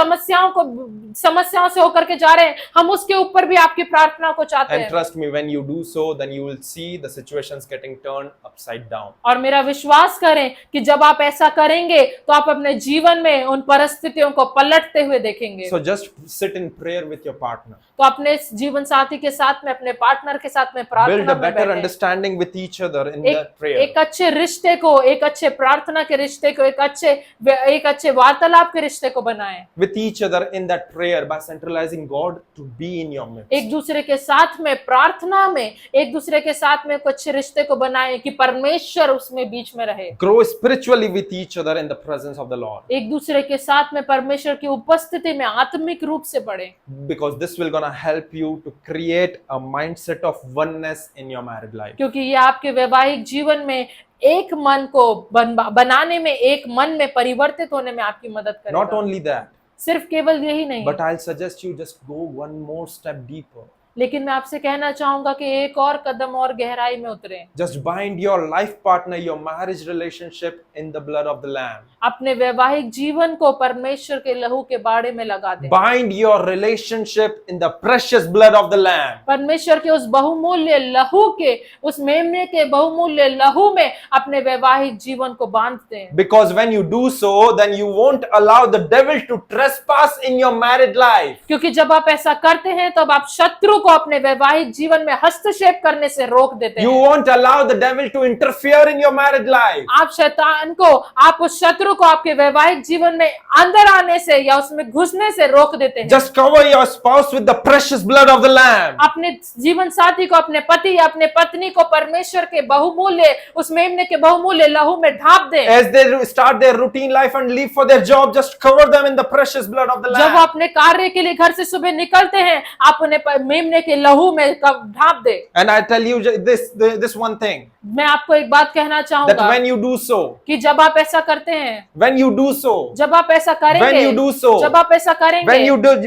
समस्याओं से होकर के जा रहे हैं, हम उसके ऊपर भी आपकी प्रार्थना को चाहते And हैं। trust me, when you do so, then you will see the situations getting turned upside down. और मेरा विश्वास करें कि जब आप ऐसा करेंगे तो आप अपने जीवन में उन परिस्थितियों को पलटते हुए देखेंगे। So just sit in prayer with your partner. तो अपने जीवन साथी के साथ में, अपने पार्टनर के साथ में Build प्रार्थना a में better बैठें। understanding with each other in that prayer. एक अच्छे रिश्ते को, एक अच्छे प्रार्थना के रिश्ते को, एक अच्छे वार्तालाप के रिश्ते को बनाएं। With each other in that prayer by centralizing God to be in your midst. एक दूसरे के साथ में प्रार्थना में, एक दूसरे के साथ में कुछ रिश्ते को बनाएं कि परमेश्वर उसमें बीच में रहे। Grow spiritually with each other in the presence of the Lord. एक दूसरे के साथ में परमेश्वर की उपस्थिति में आत्मिक रूप से बढ़े, Because this will gonna help you to create a mindset of oneness in your married life. क्योंकि ये आपके वैवाहिक जीवन में एक मन को बनाने में, एक मन में परिवर्तित होने में आपकी मदद Not करेगा। only that, सिर्फ केवल यही नहीं, but I'll suggest you just go one more step deeper. लेकिन मैं आपसे कहना चाहूंगा कि एक और कदम और गहराई में उतरें। Just bind your life partner, your marriage relationship in the blood of the Lamb. अपने वैवाहिक जीवन को परमेश्वर के लहू के बाड़े में लगा दें। Bind your relationship in the precious blood of the Lamb. परमेश्वर के उस बहुमूल्य लहू के, उस मेमने के बहुमूल्य लहू में अपने वैवाहिक जीवन को बांध दें। Because when you do so, then you won't allow the devil to trespass in your married life. क्योंकि जब आप ऐसा करते हैं तब आप शत्रु को अपने वैवाहिक जीवन में हस्तक्षेप करने से रोक देते You हैं। won't allow the devil to interfere in your married life. आप शैतान को, आप उस शत्रु को आपके वैवाहिक जीवन में अंदर आने से या उसमें घुसने से रोक देते हैं। Just cover your spouse with the precious blood of the Lamb. अपने जीवन साथी को, अपने पति या अपने पत्नी को परमेश्वर के बहुमूल्य, उस मेमने के बहुमूल्य लहू में ढांप दें। As they start their routine life and leave for their job, just cover them in the precious blood of the जब वो Lamb. अपने कार्य के लिए घर से सुबह निकलते हैं, आप उन्हें मेमने के लहू में ढांप दे। And I tell you this one thing, मैं आपको एक बात कहना that चाहूंगा when you do so, कि जब आप ऐसा करते हैं, when you do so, जब आप ऐसा करेंगे, when you do so, जब आप ऐसा करेंगे,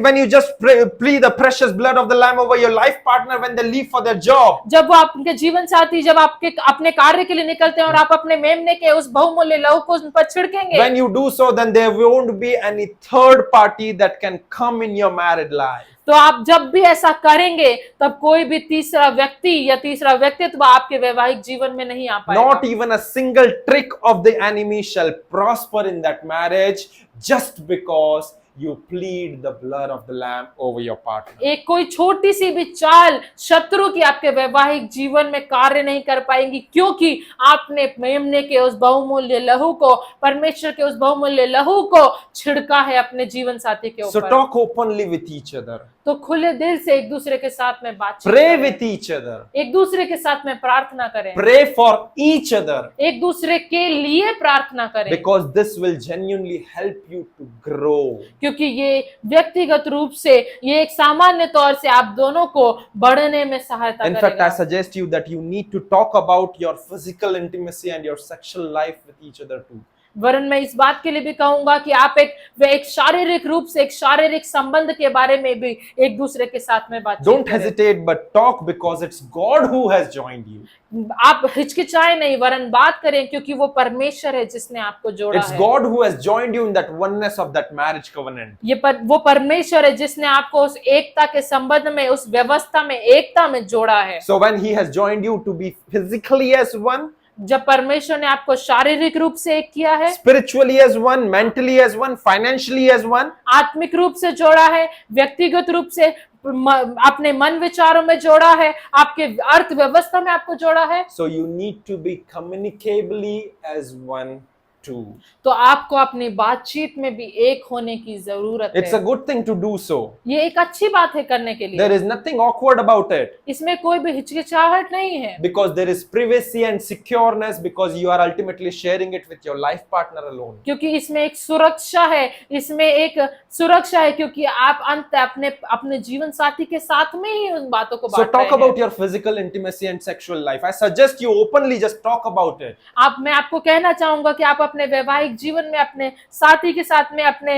when you just plead the precious blood of the Lamb over your life partner when they leave for their job, जब वो आपके जीवन साथी, जब आपके अपने कार्य के लिए निकलते हैं और आप अपने मेमने के उस बहुमूल्य लहू को उन पर छिड़केंगे, when you do so, then there won't be any third party that can come in your married life. तो आप जब भी ऐसा करेंगे तब कोई भी तीसरा व्यक्ति या तीसरा व्यक्तित्व आपके वैवाहिक जीवन में नहीं आ पाएगा। Not even a single trick of the enemy shall prosper in that marriage just because you plead the blood of the Lamb over your partner. एक कोई छोटी सी भी चाल शत्रु की आपके वैवाहिक जीवन में कार्य नहीं कर पाएंगी, क्योंकि आपने मेमने के उस बहुमूल्य लहू को, परमेश्वर के उस बहुमूल्य लहू को छिड़का है अपने जीवन साथी के So ऊपर। talk openly with each other. तो खुले दिल से एक दूसरे के साथ में बातचीत Pray करें, with each other. एक दूसरे के साथ में प्रार्थना करें, Pray for each other. एक दूसरे के लिए प्रार्थना करें, Because this will genuinely help you to grow. क्योंकि ये व्यक्तिगत रूप से, ये एक सामान्य तौर से आप दोनों को बढ़ने में सहायता In fact, I करेगा। suggest you that you need to talk about your physical intimacy and your sexual life with each other too. वरन मैं इस बात के लिए भी कहूंगा कि आप एक शारीरिक रूप से एक शारीरिक संबंध के बारे में भी एक दूसरे के साथ में बातचीत Don't करें। hesitate, but talk because it's God who has joined you. आप हिचकिचाए नहीं, वरन बात करें क्योंकि वो परमेश्वर है जिसने आपको जोड़ा It's है। God who has joined you in that oneness of that marriage covenant. वो परमेश्वर है जिसने आपको उस एकता के संबंध में, उस व्यवस्था में, एकता में जोड़ा है। So when He has joined you to be physically as one, जब परमेश्वर ने आपको शारीरिक रूप से एक किया है, spiritually as one, mentally as one, financially as one, आत्मिक रूप से जोड़ा है, व्यक्तिगत रूप से अपने मन विचारों में जोड़ा है, आपके अर्थव्यवस्था में आपको जोड़ा है, so you need to be communicably as one too. तो आपको अपनी बातचीत में भी एक होने की जरूरत It's a है। good thing to do so. ये एक अच्छी बात है करने के There लिए। is nothing awkward about it इसमें कोई भी हिचकिचाहट नहीं है, because there is privacy and secureness because you are ultimately sharing it with your life partner alone. क्योंकि इसमें एक सुरक्षा है, इसमें एक सुरक्षा है क्योंकि आप अंत अपने अपने जीवन साथी के साथ में ही उन बातों को So बांट talk रहे about हैं। your physical intimacy and sexual life. I suggest you openly just talk about it. मैं आपको कहना चाहूंगा कि आप अपने वैवाहिक जीवन में अपने साथी के साथ में, अपने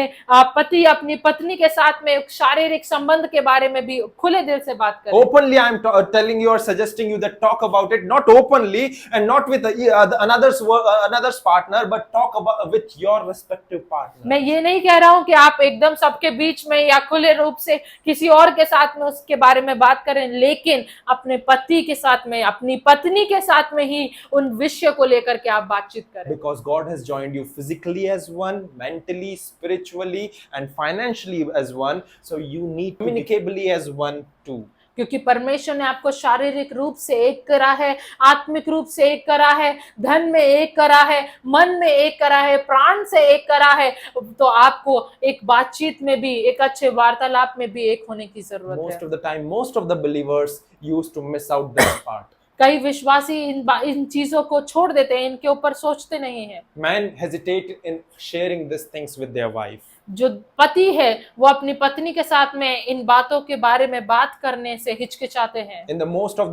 पति अपनी पत्नी के साथ में एक शारीरिक संबंध के बारे में भी खुले दिल से बात करें। Openly, I'm telling you or suggesting you that talk about it, not openly and not with another's partner, but talk about with your respective partner. मैं ये नहीं कह रहा हूं कि आप एकदम सबके बीच में या खुले रूप से किसी और के साथ में उसके बारे में बात करें, लेकिन अपने पति के साथ में, अपनी पत्नी के साथ में ही उन विषय को लेकर के आप बातचीत करें। Because God has joined you physically as one, mentally, spiritually, and financially as one. So you need communicably as one too. क्योंकि परमेश्वर ने आपको शारीरिक रूप से एक करा है, आत्मिक रूप से एक करा है, धन में एक करा है, मन में एक करा है, प्राण से एक करा है, तो आपको एक बातचीत में भी, एक अच्छे वार्तालाप में भी एक होने की जरूरत Most है। of the time, most of the believers used to miss out this part. कई विश्वासी इन चीजों को छोड़ देते हैं, इनके ऊपर सोचते नहीं हैं। Men hesitate in sharing these things with their wife. जो पति है वो अपनी पत्नी के साथ में इन बातों के बारे में बात करने से हिचकिचाते हैं। In the most of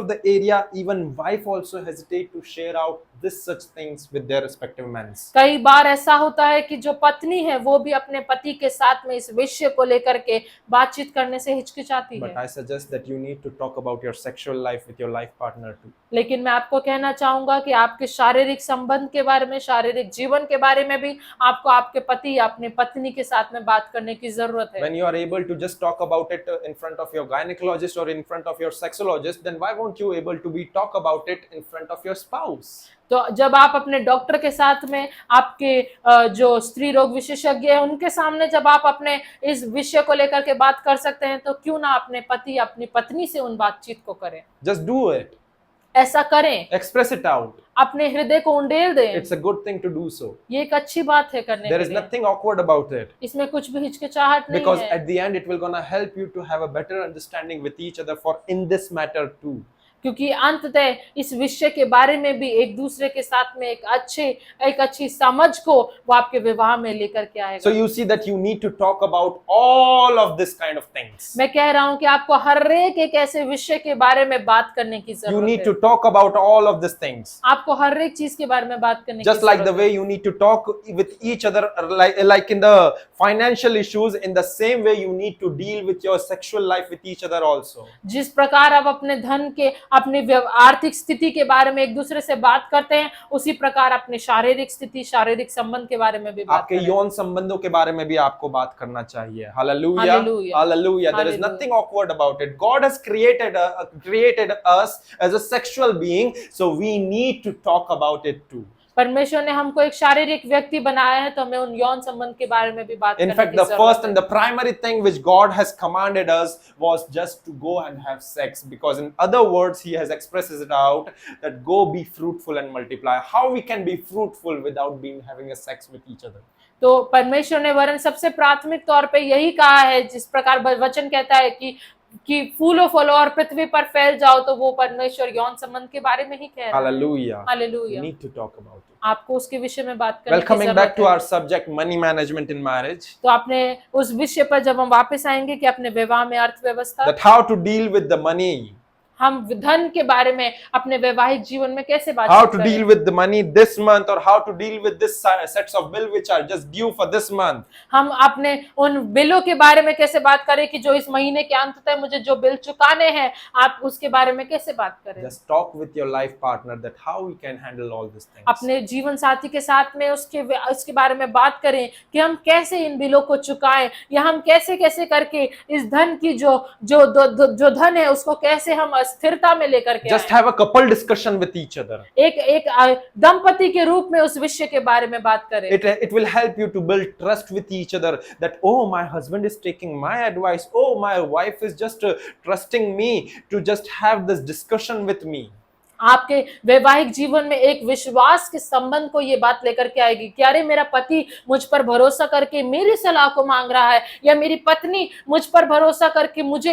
the area, even wife also hesitate to share out this such things with their respective men. कई बार ऐसा होता है कि जो पत्नी है वो भी अपने पति के साथ में इस विषय को लेकर के बातचीत करने से हिचकिचाती But है। I suggest that you need to talk about your sexual life with your life partner too. लेकिन मैं आपको कहना चाहूंगा कि आपके शारीरिक संबंध के बारे में, शारीरिक जीवन के बारे में भी आपको आपके पति या अपने पत्नी के साथ में बात करने की जरूरत है। When you are able to just talk about it in front of your gynecologist or in front of your sexologist, then why won't you able to be talk about it in front of your spouse? तो जब आप अपने doctor के साथ में, आपके जो स्त्री रोग विशेषज्ञ है उनके सामने जब आप अपने इस विषय को लेकर के बात कर सकते हैं, तो क्यों ना अपने पति या अपनी पत्नी से उन बातचीत को करें। Just do it. ऐसा करें, Express it out. अपने हृदय को उंडेल दें। It's a good thing to do so. ये एक अच्छी बात है करने There के is लिए। nothing awkward about it. इसमें कुछ भी हिचकिचाहट नहीं Because है, at the end, it will gonna help you to have a better understanding with each other for in this matter too. क्योंकि अंततः इस विषय के बारे में भी एक दूसरे के साथ में एक अच्छी समझ को वो आपके विवाह में लेकर के आएगा। So you see that you need to talk about all of this kind of things. मैं कह रहा हूं कि आपको हर एक ऐसे विषय के बारे में बात करने की You जरूरत need है। to talk about all of these things. आपको हर एक चीज के बारे में बात करने Just की like the जरूरत way you need to talk with each other, like in the financial issues, in the same way you need to deal with your sexual life with each other also. है। जिस प्रकार आप अपने धन के, अपनी आर्थिक स्थिति के बारे में एक दूसरे से बात करते हैं, उसी प्रकार अपने शारीरिक स्थिति, शारीरिक संबंध के बारे में भी बात आपके करें। यौन संबंधों के बारे में भी आपको बात करना चाहिए। Hallelujah. Hallelujah. Hallelujah. There is Hallelujah. nothing awkward about it. God has created us as a sexual being, so we need to talk about it too. परमेश्वर ने हमको एक शारीरिक व्यक्ति बनाया है, तो हमें उन यौन संबंध के बारे में भी बात In करने fact, की the जरूरत first है। and the primary thing which God has commanded us was just to go and have sex, because in other words, He has expressed it out that go be fruitful and multiply. How we can be fruitful without being having a sex with each other? तो परमेश्वर ने वरन सबसे प्राथमिक तौर पे यही कहा है, जिस प्रकार वचन कहता है कि फूलो फलो और पृथ्वी पर फैल जाओ, तो वो परमेश्वर यौन संबंध के बारे में ही कह रहा है। Hallelujah. We hallelujah. need to talk about it. आपको उसके विषय में बात करने Well, की coming back जरूरत to है। our subject, money management in marriage, तो आपने उस विषय पर जब हम वापस आएंगे कि अपने विवाह में अर्थव्यवस्था, that how to deal with the money. हम धन के बारे में अपने वैवाहिक जीवन में कैसे How बातचीत to करें? deal with the money this month, or how to deal with this sets of bill which are just due for this month. हम अपने उन बिलों के बारे में कैसे बात करें कि जो इस महीने के अंत तक मुझे जो बिल चुकाने हैं, आप उसके बारे में कैसे बात करें? Just talk with your life partner that how we can handle all these things. अपने जीवन साथी के साथ में उसके बारे में बात करें कि हम कैसे इन बिलों को चुकाएं, या हम कैसे कैसे करके इस धन की जो धन है उसको कैसे हम अस्थिरता में लेकर के Just आएं। have a couple discussion with each other. एक दंपति के रूप में उस विषय के बारे में बात करें। It will help you to build trust with each other that, oh, my husband is taking my advice, oh, my wife is just trusting me to just have this discussion with me. आपके वैवाहिक जीवन में एक विश्वास के संबंध को ये बात लेकर के आएगी कि अरे मेरा पति मुझ पर भरोसा करके मेरी सलाह को मांग रहा है, या मेरी पत्नी मुझ पर भरोसा करके मुझे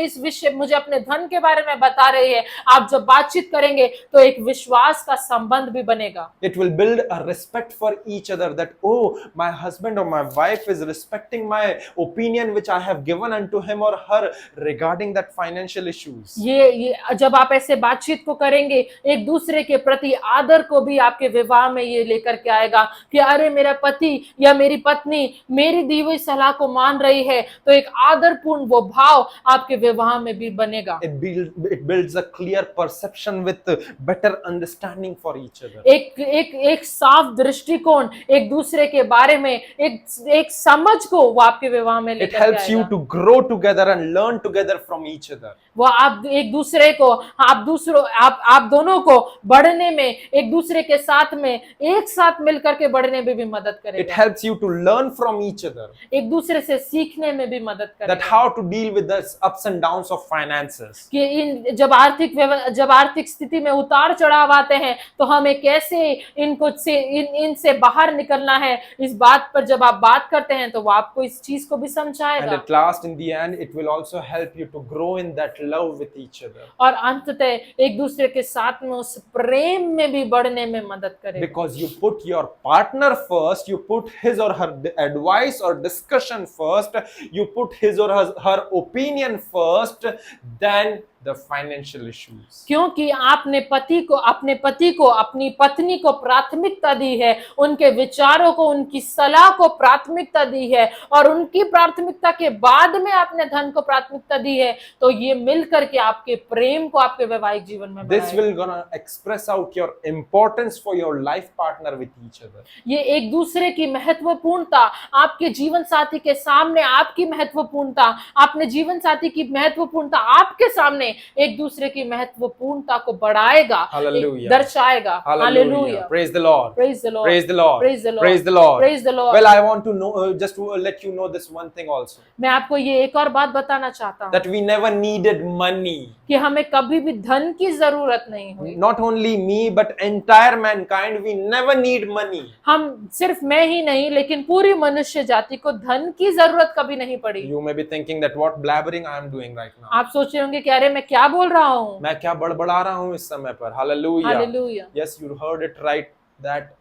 अपने धन के बारे में बता रही है। आप जब बातचीत करेंगे तो एक विश्वास का संबंध भी बनेगा। It will build a respect for each other that, oh, my husband or my wife is respecting my opinion which I have given unto him or her regarding that financial issues. ये जब आप ऐसे बातचीत को करेंगे, एक दूसरे के प्रति आदर को भी आपके विवाह में ये लेकर के आएगा कि अरे मेरा पति या मेरी पत्नी मेरी दी हुई सलाह को मान रही है, तो एक आदरपूर्ण वो भाव आपके विवाह में भी बनेगा। It builds a clear perception with better understanding for each other. एक साफ दृष्टिकोण एक दूसरे के बारे में एक समझ को वो आपके विवाह में It लेकर helps के you आएगा। to grow together and learn together from each other. वो आप एक दूसरे को आप दोनों को बढ़ने में, एक दूसरे के साथ में एक साथ मिलकर के बढ़ने में भी मदद It करेगा। helps you to learn from each other एक दूसरे से सीखने में भी मदद that करेगा how to deal with the ups and downs of finances. कि जब आर्थिक स्थिति में उतार चढ़ाव आते हैं तो हमें कैसे इनसे बाहर निकलना है। इस बात पर जब आप बात करते हैं तो वो आपको इस चीज को भी And समझाएगा, at last, in the end, it will also help you to grow in that love with each other. और अंततः एक दूसरे के साथ में उस प्रेम में भी बढ़ने में मदद करेगा। Because you put your partner first, you put his or her advice or discussion first, you put his or her opinion first, then the financial issues. क्योंकि आपने अपने पति को अपनी पत्नी को प्राथमिकता दी है, उनके विचारों को, उनकी सलाह को प्राथमिकता दी है, और उनकी प्राथमिकता के बाद में आपने धन को प्राथमिकता दी है, तो ये मिलकर के आपके प्रेम को आपके वैवाहिक जीवन में This बढ़ाएगा। will gonna express out your importance for your life partner with each other. ये एक दूसरे की महत्वपूर्णता, आपके जीवन साथी के सामने आपकी महत्वपूर्णता, अपने जीवन साथी की महत्वपूर्णता आपके सामने एक दूसरे की महत्वपूर्णता को बढ़ाएगा, Hallelujah. दर्शाएगा। Hallelujah. Praise the Lord. Praise the Lord. Praise the Lord. Praise the Lord. Praise the Lord. Praise the Lord. Well, I want to know, just to let you know this one thing also, मैं आपको ये एक और बात बताना चाहता हूँ that we never needed money. कि हमें कभी भी धन की जरूरत नहीं हुई। Not only me, but entire mankind, we never need money. हम सिर्फ मैं ही नहीं, लेकिन पूरी मनुष्य जाति को धन की जरूरत कभी नहीं पड़ी। You may be thinking that what blabbering I am doing right now. आप सोच रहे होंगे कि अरे मैं क्या बोल रहा हूँ। मैं क्या बड़बड़ा रहा हूँ इस समय पर. Hallelujah. Hallelujah. Yes, you heard it right, that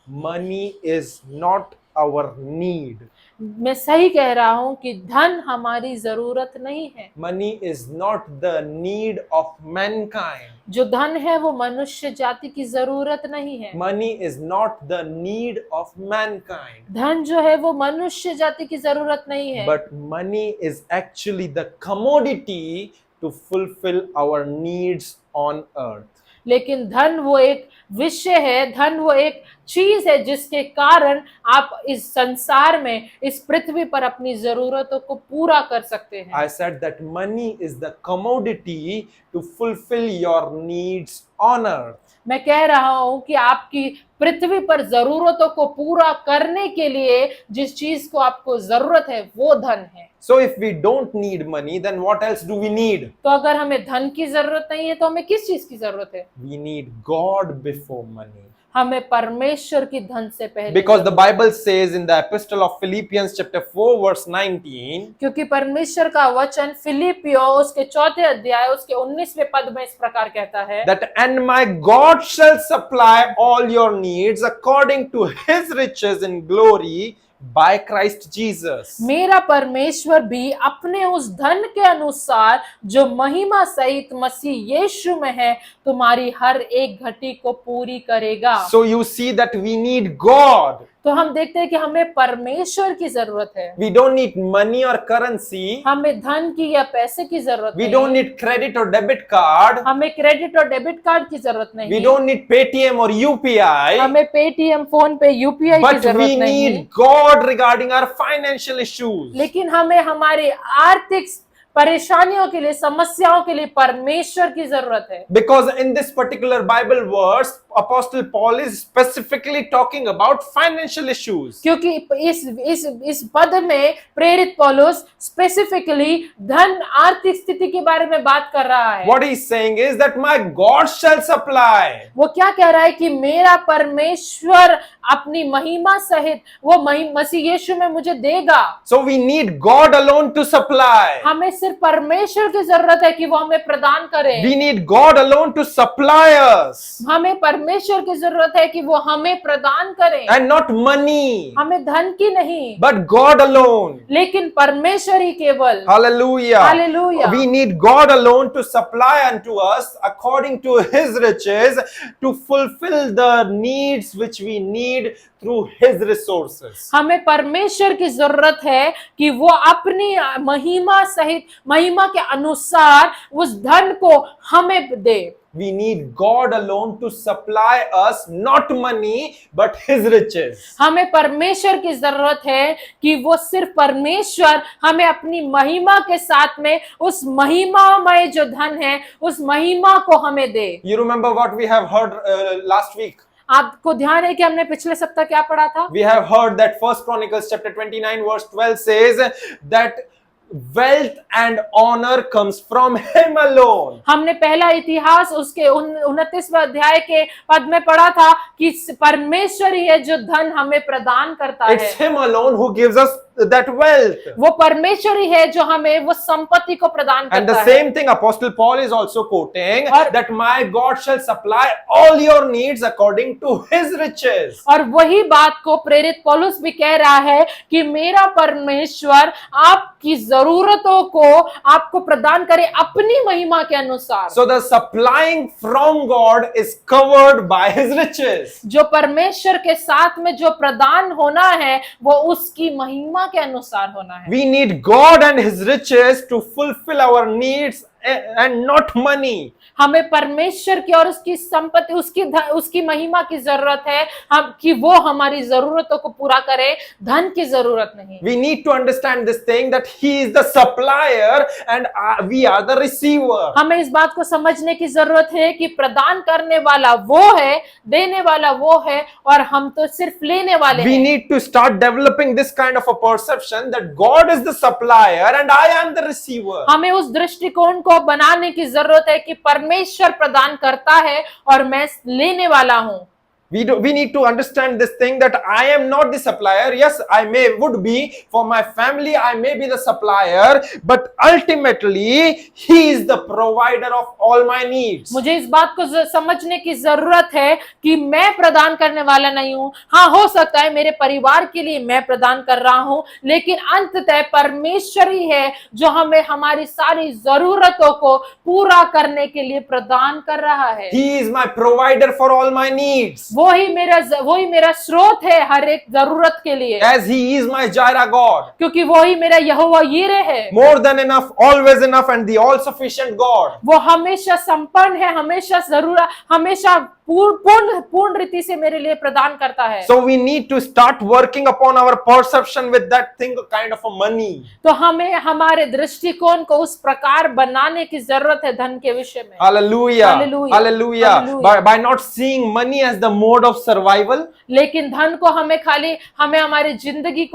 money is not our need. मैं सही कह रहा हूँ कि धन हमारी जरूरत नहीं है। Money is not the need of mankind. जो धन है वो मनुष्य जाति की जरूरत नहीं है। Money is not the need of mankind. धन जो है वो मनुष्य जाति की जरूरत नहीं है, But money is actually the commodity to fulfill our needs on earth. लेकिन धन वो एक विषय है, धन वो एक चीज है जिसके कारण आप इस संसार में, इस पृथ्वी पर अपनी जरूरतों को पूरा कर सकते हैं। I said that money is the commodity to fulfill your needs on earth. मैं कह रहा हूं कि आपकी पृथ्वी पर जरूरतों को पूरा करने के लिए जिस चीज को आपको जरूरत है वो धन है। So if we don't need money, then what else do we need? तो अगर हमें धन की जरूरत नहीं है तो हमें किस चीज की जरूरत है? We need God before money. हमें परमेश्वर की धन से पहले, Because the Bible says in the epistle of Philippians chapter 4 verse 19, क्योंकि परमेश्वर का वचन फिलिपियो उसके 4 अध्याय उसके 19वें पद में इस प्रकार कहता है that and my God shall supply all your needs according to his riches in glory by Christ Jesus. मेरा परमेश्वर भी अपने उस धन के अनुसार जो महिमा सहित मसीह यीशु में है तुम्हारी हर एक घटी को पूरी करेगा। So you see that we need God. तो हम देखते हैं कि हमें परमेश्वर की जरूरत है। We don't need money or currency. हमें धन की या पैसे की जरूरत We नहीं। don't need credit or debit card. हमें क्रेडिट और डेबिट कार्ड की जरूरत We नहीं। don't need Paytm or UPI. हमें पेटीएम, फोन पे, यूपीआई की But जरूरत we नहीं। need God regarding our financial issues. लेकिन हमें हमारे आर्थिक परेशानियों के लिए, समस्याओं के लिए परमेश्वर की जरूरत है। Because in this particular Bible verse, Apostle Paul is specifically talking about financial issues. क्योंकि इस पद में प्रेरित पौलुस स्पेसिफिकली धन, आर्थिक स्थिति के बारे में बात कर रहा है। What he's saying is that my God shall supply. वो क्या कह रहा है कि मेरा परमेश्वर अपनी महिमा सहित वो मसीह यीशु में मुझे देगा। So we need God alone to supply. हमें सिर्फ परमेश्वर की जरूरत है कि वो हमें प्रदान करे। We need God alone to supply us. हमें परमेश्वर की जरूरत है कि वो हमें प्रदान करे, And not money, हमें धन की नहीं, but God alone. लेकिन परमेश्वर ही केवल। Hallelujah. Hallelujah. We need God alone to supply unto us according to His riches to fulfill the needs which we need through His resources. हमें परमेश्वर की जरूरत है कि वो अपनी महिमा सहित, महिमा के अनुसार उस धन को हमें दे। We need God alone to supply us not money but His riches. हमें परमेश्वर की जरूरत है कि वो सिर्फ परमेश्वर हमें अपनी महिमा के साथ में उस महिमामय जो धन है उस महिमा को हमें दे। You remember what we have heard last week? आपको ध्यान है कि हमने पिछले सप्ताह क्या पढ़ा था? We have heard that First Chronicles chapter 29 verse 12 says that wealth and honor comes from Him alone. हमने पहला इतिहास उसके 29वें अध्याय के पद में पढ़ा था कि परमेश्वर ही है जो धन हमें प्रदान करता है। It's Him alone who gives us that wealth. वो परमेश्वर ही है जो हमें वो संपत्ति को प्रदान And करता the है। same thing Apostle Paul is also quoting, और- that my God shall supply all your needs according to His riches. और वही बात को प्रेरित पौलुस भी कह रहा है कि मेरा परमेश्वर आपकी जरूरतों को आपको प्रदान करे अपनी महिमा के अनुसार। So the supplying from God is covered by His riches. जो परमेश्वर के साथ में जो प्रदान होना है वो उसकी महिमा के अनुसार होना है। We need God and His riches to fulfill our needs and not money. हमें परमेश्वर की और उसकी संपत्ति, उसकी महिमा की जरूरत है, हम कि वो हमारी जरूरतों को पूरा करे, धन की जरूरत नहीं। We need to understand this thing that He is the supplier and we are the receiver. हमें इस बात को समझने की जरूरत है कि प्रदान करने वाला वो है, देने वाला वो है और हम तो सिर्फ लेने वाले We हैं। need to start developing this kind of a perception that God is the supplier and I am the receiver. हमें उस दृष्टिकोण को बनाने की जरूरत है कि परमेश्वर प्रदान करता है और मैं लेने वाला हूं। We need to understand this thing that I am not the supplier. Yes, I would be for my family. I may be the supplier, but ultimately He is the provider of all my needs. मुझे इस बात को समझने की जरूरत है कि मैं प्रदान करने वाला नहीं हूं। हाँ, हो सकता है मेरे परिवार के लिए मैं प्रदान कर रहा हूं, लेकिन अंततः परमेश्वर ही है जो हमें हमारी सारी जरूरतों को पूरा करने के लिए प्रदान कर रहा है। He is my provider for all my needs. वही मेरा स्रोत है हर एक जरूरत के लिए, As He is my Jireh God. क्योंकि वही मेरा यहोवा यीरे है। More than enough, always enough, and the all-sufficient God. वो हमेशा संपन्न है, हमेशा पूर्ण रीति से मेरे लिए प्रदान करता है। So we need to start working upon our perception with that thing, kind of a money. तो हमें हमारे दृष्टिकोण को उस प्रकार बनाने की जरूरत है धन के विषय में। Hallelujah. Hallelujah. Hallelujah. Hallelujah. By not seeing money as the mode of survival, लेकिन धन को हमें हमारी जिंदगी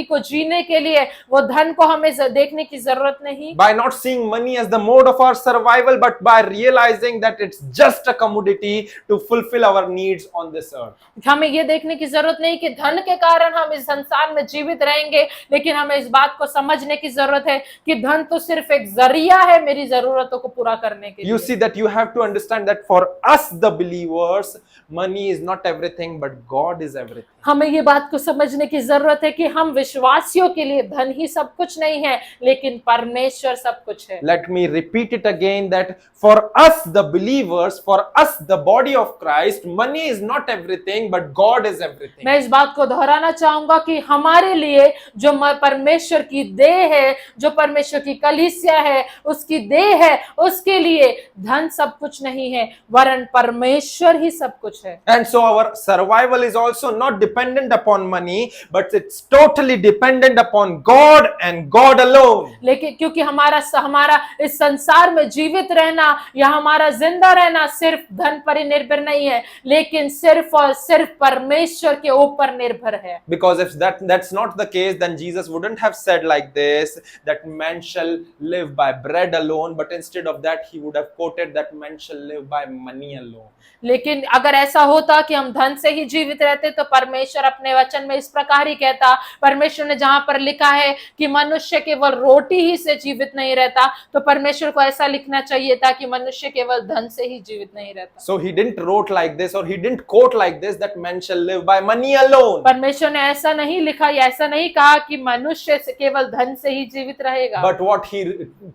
को जीने के लिए वो धन को हमें देखने की जरूरत नहीं। by not seeing money as the mode of our survival, but by realizing that it's just a commodity to fulfill our needs on this earth. हमें ये देखने की जरूरत नहीं कि धन के कारण हम इस संसार में जीवित रहेंगे, लेकिन हमें इस बात को समझने की जरूरत है कि धन तो सिर्फ एक जरिया है मेरी जरूरतों को पूरा करने के लिए। You see that you have to understand that for us the believers, money is not everything, but God is everything. हमें ये बात को समझने की जरूरत है कि हम विश्वासियों के लिए धन ही सब कुछ नहीं है, लेकिन परमेश्वर सब कुछ है। Let me repeat it again that for us, the believers, for us, the body of Christ, money is not everything, but God is everything. मैं इस बात को दोहराना चाहूंगा कि हमारे लिए जो परमेश्वर की देह है, जो परमेश्वर की कलीसिया है, उसकी देह है, उसके लिए धन सब कुछ नहीं है, वरन परमेश्वर ही सब कुछ है। And so our survival is also not dependent upon money, but it's totally dependent upon God and God alone. लेकिन क्योंकि हमारा इस संसार में जीवित रहना या हमारा जिंदा रहना सिर्फ धन पर ही निर्भर नहीं है, लेकिन सिर्फ और सिर्फ परमेश्वर के ऊपर निर्भर है। Because if that's not the case, then Jesus wouldn't have said like this, that man shall live by bread alone, but instead of that, he would have quoted that man shall live by money alone. लेकिन अगर ऐसा होता कि हम धन से ही जीवित रहते तो परमेश्वर अपने वचन में इस प्रकार ही कहता। परमेश्वर ने जहां पर लिखा है कि मनुष्य केवल रोटी ही से जीवित नहीं रहता, तो परमेश्वर को ऐसा लिखना चाहिए था कि मनुष्य केवल धन से ही जीवित नहीं रहता। So he didn't wrote like this, or he didn't quote like this, that man shall live by money alone. परमेश्वर ने ऐसा नहीं लिखा या ऐसा नहीं कहा कि मनुष्य से केवल धन से ही जीवित रहेगा। But what he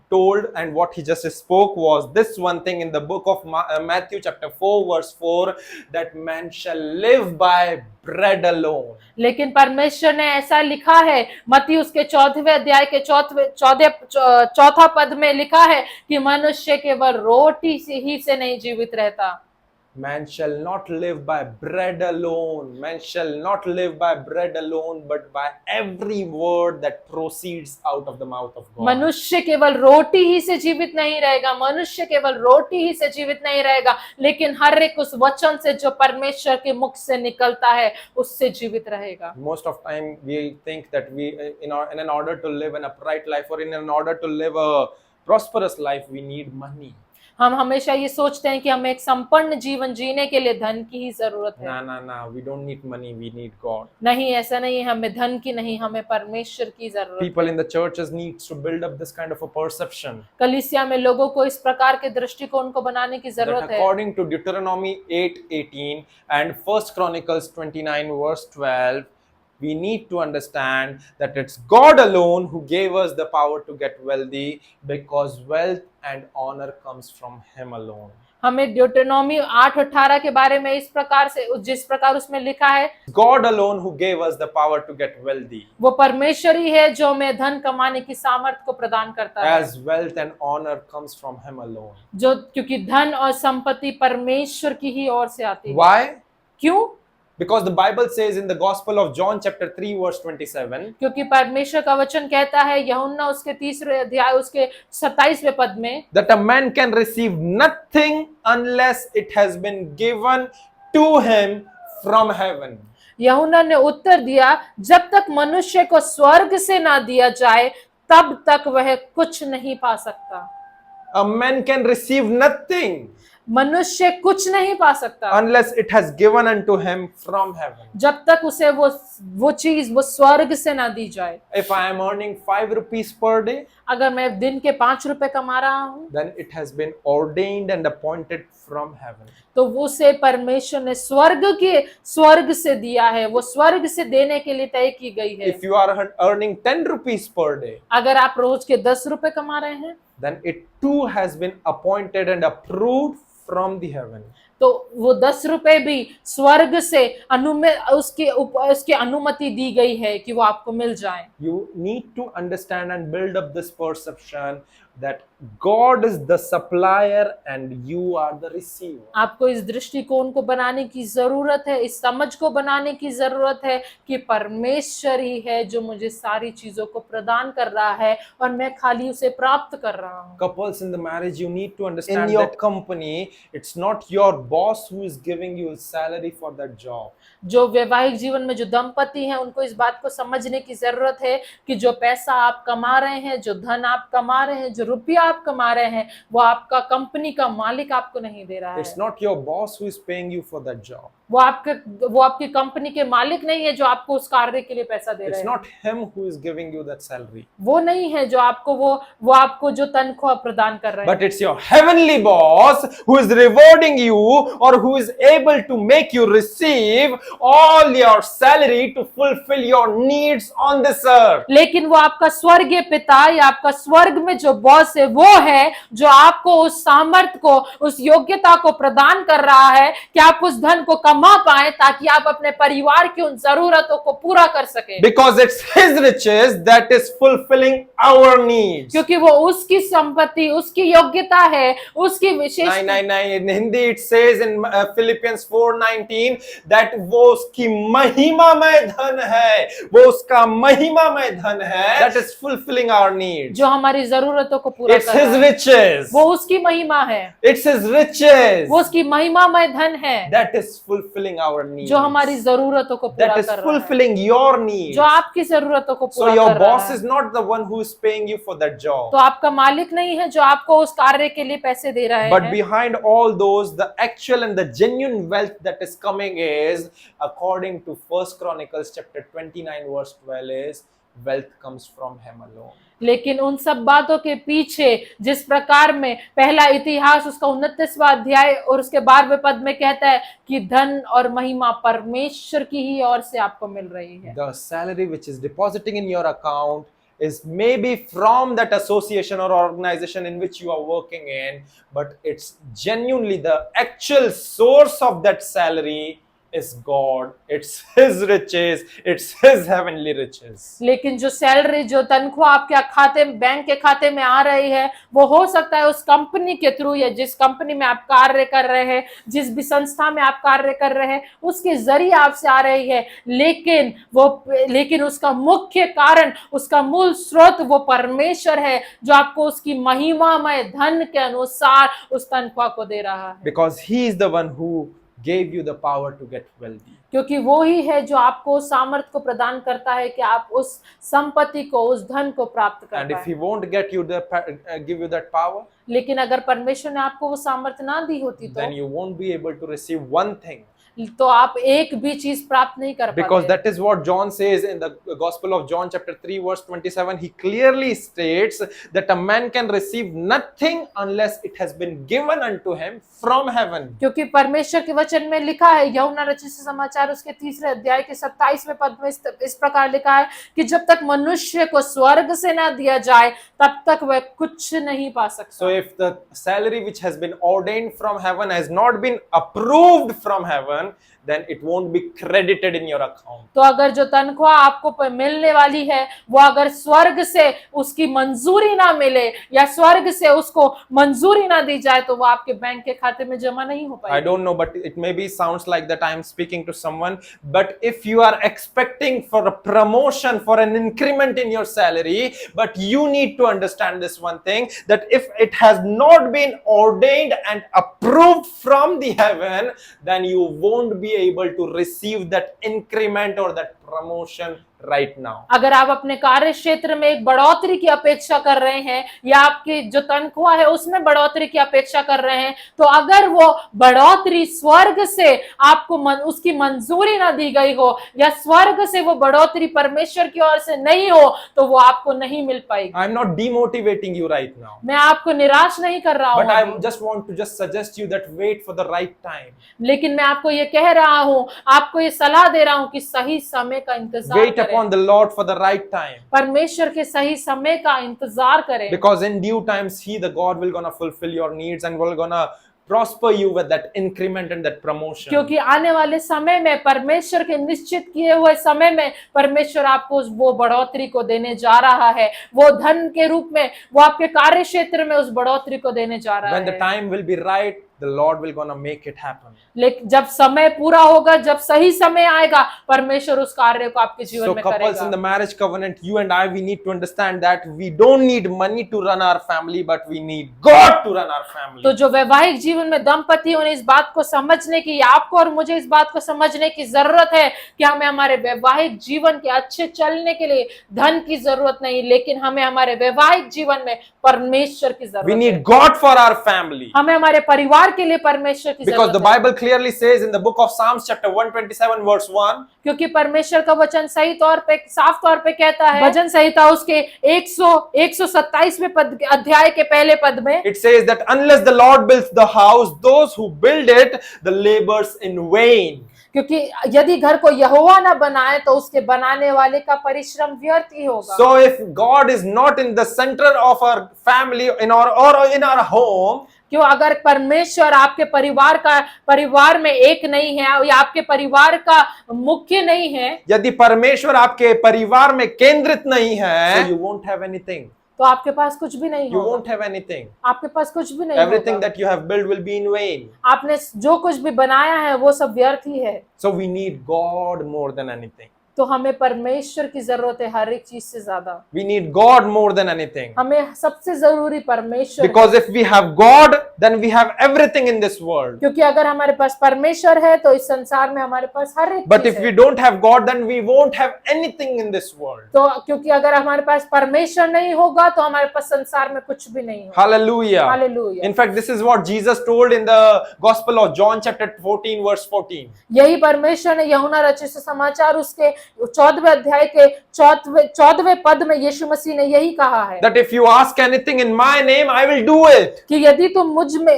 told and what he just spoke was this one thing in the book of Matthew chapter 4 verse 4, that man shall live by bread alone. लेकिन परमेश्वर ने ऐसा लिखा है, मत्ती उसके 4वें अध्याय के चौथा पद में लिखा है कि मनुष्य केवल रोटी से नहीं जीवित रहता। Man shall not live by bread alone. Man shall not live by bread alone, but by every word that proceeds out of the mouth of God. मनुष्य केवल रोटी ही से जीवित नहीं रहेगा, मनुष्य केवल रोटी ही से जीवित नहीं रहेगा, लेकिन हर एक उस वचन से जो परमेश्वर के मुख से निकलता है उससे जीवित रहेगा। Most of time we think that we in order to live an upright life, or in order to live a prosperous life, we need money. हम हमेशा ये सोचते हैं कि हमें एक संपन्न जीवन जीने के लिए धन की ही जरूरत है। ना, we don't need money, we need God. नहीं, ऐसा नहीं है, हमें धन की नहीं, हमें परमेश्वर की जरूरत है। People in the churches needs to build up this kind of a perception. कलीसिया में लोगों को इस प्रकार के दृष्टिकोण को बनाने की That जरूरत है। according to Deuteronomy 8:18 and 1 Chronicles 29 verse 12, we need to understand that it's God alone who gave us the power to get wealthy, because wealth and honor comes from Him alone. हमें ड्यूटेरोनॉमी 8:18 के बारे में इस प्रकार से, जिस प्रकार उसमें लिखा है, God alone who gave us the power to get wealthy. वो परमेश्वर ही है जो हमें धन कमाने की सामर्थ्य को प्रदान करता है। As wealth and honor comes from Him alone. जो क्योंकि धन और संपत्ति परमेश्वर की ही ओर से आती है। Why? क्यों? Because the Bible says in the Gospel of John chapter 3 verse 27, क्योंकि परमेश्वर का वचन कहता है यूहन्ना उसके 3वें अध्याय उसके 27वें पद में, that a man can receive nothing unless it has been given to him from heaven. यूहन्ना ने उत्तर दिया, जब तक मनुष्य को स्वर्ग से ना दिया जाए तब तक वह कुछ नहीं पा सकता। A man can receive nothing मनुष्य कुछ नहीं पा सकता unless it has given unto him from heaven. जब तक उसे वो चीज वो स्वर्ग से ना दी जाए। If I am earning 5 rupees per day, अगर मैं दिन के 5 रुपए कमा रहा हूँ, then it has been ordained and appointed from heaven. तो उसे परमेश्वर ने स्वर्ग से दिया है, वो स्वर्ग से देने के लिए तय की गई है। If you are earning 10 rupees per day, अगर आप रोज के 10 रुपए कमा रहे हैं, then it too has been appointed and approved from the heaven. तो वो 10 रुपए भी स्वर्ग से उसकी अनुमति दी गई है कि वो आपको मिल जाए। You need to understand and build up this perception that God is the supplier and you are the receiver. आपको इस दृष्टिकोण को बनाने की जरूरत है, इस समझ को बनाने की जरूरत है कि परमेश्वर ही है जो मुझे सारी चीजों को प्रदान कर रहा है और मैं खाली उसे प्राप्त कर रहा हूँ। Couples in the marriage, you need to understand in your company, it's not your boss who is giving you salary for that job. जो वैवाहिक जीवन में जो दंपति हैं उनको इस बात को समझने की जरूरत है कि जो पैसा आप कमा रहे हैं, जो धन आप कमा रहे हैं, जो रुपया आप कमा रहे हैं, वो आपका कंपनी का मालिक आपको नहीं दे रहा है। It's not your boss who is paying you for that job. वो आपकी कंपनी के मालिक नहीं है जो आपको उस कार्य के लिए पैसा दे रहे It's हैं। not him who is giving you that salary, वो नहीं है जो आपको वो आपको जो तनख्वाह प्रदान कर रहे हैं, but it's your heavenly boss who is rewarding you, or who is able to make you receive all your salary to fulfill your needs on this earth. लेकिन वो आपका स्वर्गीय पिता या आपका स्वर्ग में जो बॉस है वो है जो आपको उस सामर्थ को, उस योग्यता को प्रदान कर रहा है कि आप उस धन को कमा पाए ताकि आप अपने परिवार की उन जरूरतों को पूरा कर सके। Because it's his riches that is fulfilling our needs. क्योंकि वो उसकी संपत्ति, उसकी योग्यता है, उसकी विशेष। नहीं, in Hindi it says in Philippians 4:19 that वो उसकी महिमामय धन है, वो उसका महिमामय धन है, that is fulfilling our needs. जो हमारी जरूरतों को पूरा It's कर रहा his है, riches. वो उसकी महिमा है, It's his riches वो उसकी महिमामय धन है that is fulfilling our needs. जो हमारी जरूरतों को पूरा That is कर रहा है, fulfilling your needs. जो आपकी जरूरतों को So पूरा your कर रहा boss है। is not the one who is paying you for that job. तो आपका मालिक नहीं है जो आपको उस कार्य के लिए पैसे दे रहे But हैं, behind all those, the actual and the genuine wealth that is coming is, according to 1 Chronicles chapter 29 verse 12, is wealth comes from him alone. लेकिन उन सब बातों के पीछे जिस प्रकार में पहला इतिहास उसका 29वां अध्याय और उसके 12वें पद में कहता है कि धन और महिमा परमेश्वर की ही ओर से आपको मिल रही है। The salary which is depositing in your account is maybe from that association or organization in which you are working in, but it's genuinely the actual source of that salary is God. It's his riches, it's his heavenly riches. लेकिन जो salary, जो तनख्वाह आपके खाते, bank के खाते में आ रही है, वो हो सकता है उस कंपनी के थ्रू या जिस कंपनी में आप कार्य कर रहे हैं, जिस भी संस्था में आप कार्य कर रहे हैं, उसके जरिए आपसे आ रही है, लेकिन उसका मुख्य कारण, उसका मूल स्रोत वो परमेश्वर है जो आपको उसकी महिमामय धन के अनुसार उस तनख्वाह को दे रहा है। Because he is the one who gave you the power to get wealthy. क्योंकि वो ही है जो आपको सामर्थ को प्रदान करता है कि आप उस संपत्ति को, उस धन को प्राप्त कर And if पाए। he won't give you that power, लेकिन अगर परमेश्वर ने आपको वो सामर्थ ना दी होती then you won't be able to receive one thing. तो आप एक भी चीज प्राप्त नहीं कर Because पाते। that is what John says in the Gospel of John chapter 3 verse 27. He clearly states that a man can receive nothing unless it has been given unto him from heaven. क्योंकि परमेश्वर के वचन में लिखा है, यूहन्ना रचित समाचार उसके 3 अध्याय के 27वें पद में इस प्रकार लिखा है कि जब तक मनुष्य को स्वर्ग से ना दिया जाए तब तक वह कुछ नहीं पा सकता। So if the salary which has been ordained from heaven has not been approved from heaven, then it won't be credited in your account. तो अगर जो तनख्वाह आपको मिलने वाली है वो अगर स्वर्ग से उसकी मंजूरी ना मिले या स्वर्ग से उसको मंजूरी ना दी जाए तो वो आपके बैंक के खाते में जमा नहीं हो I पाएगी। don't know, but it maybe sounds like that I am speaking to someone. But if you are expecting for a promotion, for an increment in your salary, but you need to understand this one thing, that if it has not been ordained and approved from the heaven, then you won't be able to receive that increment or that promotion right now. अगर आप अपने कार्य क्षेत्र में एक बढ़ोतरी की अपेक्षा कर रहे हैं या आपकी जो तनख्वाह है उसमें बढ़ोतरी की अपेक्षा कर रहे हैं, तो अगर वो बढ़ोतरी स्वर्ग से आपको उसकी मंजूरी ना दी गई हो या स्वर्ग से वो बढ़ोतरी परमेश्वर की ओर से नहीं हो तो वो आपको नहीं मिल पाएगी। I'm not demotivating you right now, मैं आपको निराश नहीं कर रहा but I हूँ, just want to just suggest you that wait for the right time. लेकिन मैं आपको ये कह रहा हूँ, आपको ये सलाह दे रहा हूँ कि सही समय का इंतजार Wait करें, upon the Lord for the right time. परमेश्वर के सही समय का इंतजार करें, Because in due times, He, the God, will gonna fulfill your needs and will gonna prosper you with that increment and that promotion. क्योंकि आने वाले समय में परमेश्वर के निश्चित किए हुए समय में परमेश्वर आपको वो बढ़ोतरी को देने जा रहा है, वो धन के रूप में, वो आपके कार्य क्षेत्र में उस बढ़ोतरी को देने जा रहा When the है। time will be right, the Lord will gonna make it happen. लेकिन जब समय पूरा होगा, जब सही समय आएगा, परमेश्वर उस कार्य को आपके जीवन So में couples in the करेगा। marriage covenant, you and I, we need to understand that we don't need money to run our family, but we need God to run our family. तो जो वैवाहिक जीवन में दंपति उन्हें इस बात को समझने की, आपको और मुझे इस बात को समझने की जरूरत है कि हमें हमारे वैवाहिक जीवन के अच्छे चलने के लिए धन की जरूरत नहीं, लेकिन हमें हमारे वैवाहिक जीवन में परमेश्वर की We जरूरत है। need God for our family. हमें हमारे परिवार के लिए परमेश्वर की Because the जरूरत है। Bible clearly says in the book of Psalms chapter 127 verse 1, क्योंकि परमेश्वर का वचन सही तौर पे साफ तौर पे कहता है, भजन संहिता उसके 127वें पद अध्याय के पहले पद में it says that unless the Lord builds the house, those who build it, the labors in vain. क्योंकि यदि घर को यहोवा ना बनाए तो उसके बनाने वाले का परिश्रम व्यर्थ ही होगा। So if God is not in the center of our family or in our home, क्यों अगर परमेश्वर आपके परिवार में एक नहीं है या आपके परिवार का मुख्य नहीं है, यदि परमेश्वर आपके परिवार में केंद्रित नहीं है, so you won't have anything. तो आपके पास कुछ भी नहीं You होगा। won't have anything. आपके पास कुछ भी नहीं Everything होगा। that you have built will be in vain. आपने जो कुछ भी बनाया है वो सब व्यर्थ ही है। So we need God more than anything. तो हमें परमेश्वर की जरूरत है हर एक चीज से ज्यादा। We need God more than anything. हमें सबसे जरूरी परमेश्वर है। Because if we have God, then we have everything in this world. क्योंकि अगर हमारे पास परमेश्वर है तो इस संसार में हमारे पास हर एक But चीज if है। we don't have God, then we won't have anything in this world. तो क्योंकि अगर हमारे पास परमेश्वर नहीं होगा तो हमारे पास संसार में कुछ भी नहीं होगा। Hallelujah. Hallelujah. In fact, this is what Jesus told in the Gospel of John chapter 14 verse 14. यही परमेश्वर ने यूहन्ना रचित सुसमाचार उसके 14वें अध्याय के 14वें पद में यीशु मसीह ने यही कहा है That if you ask anything in my name, I will do it. कि यदि तुम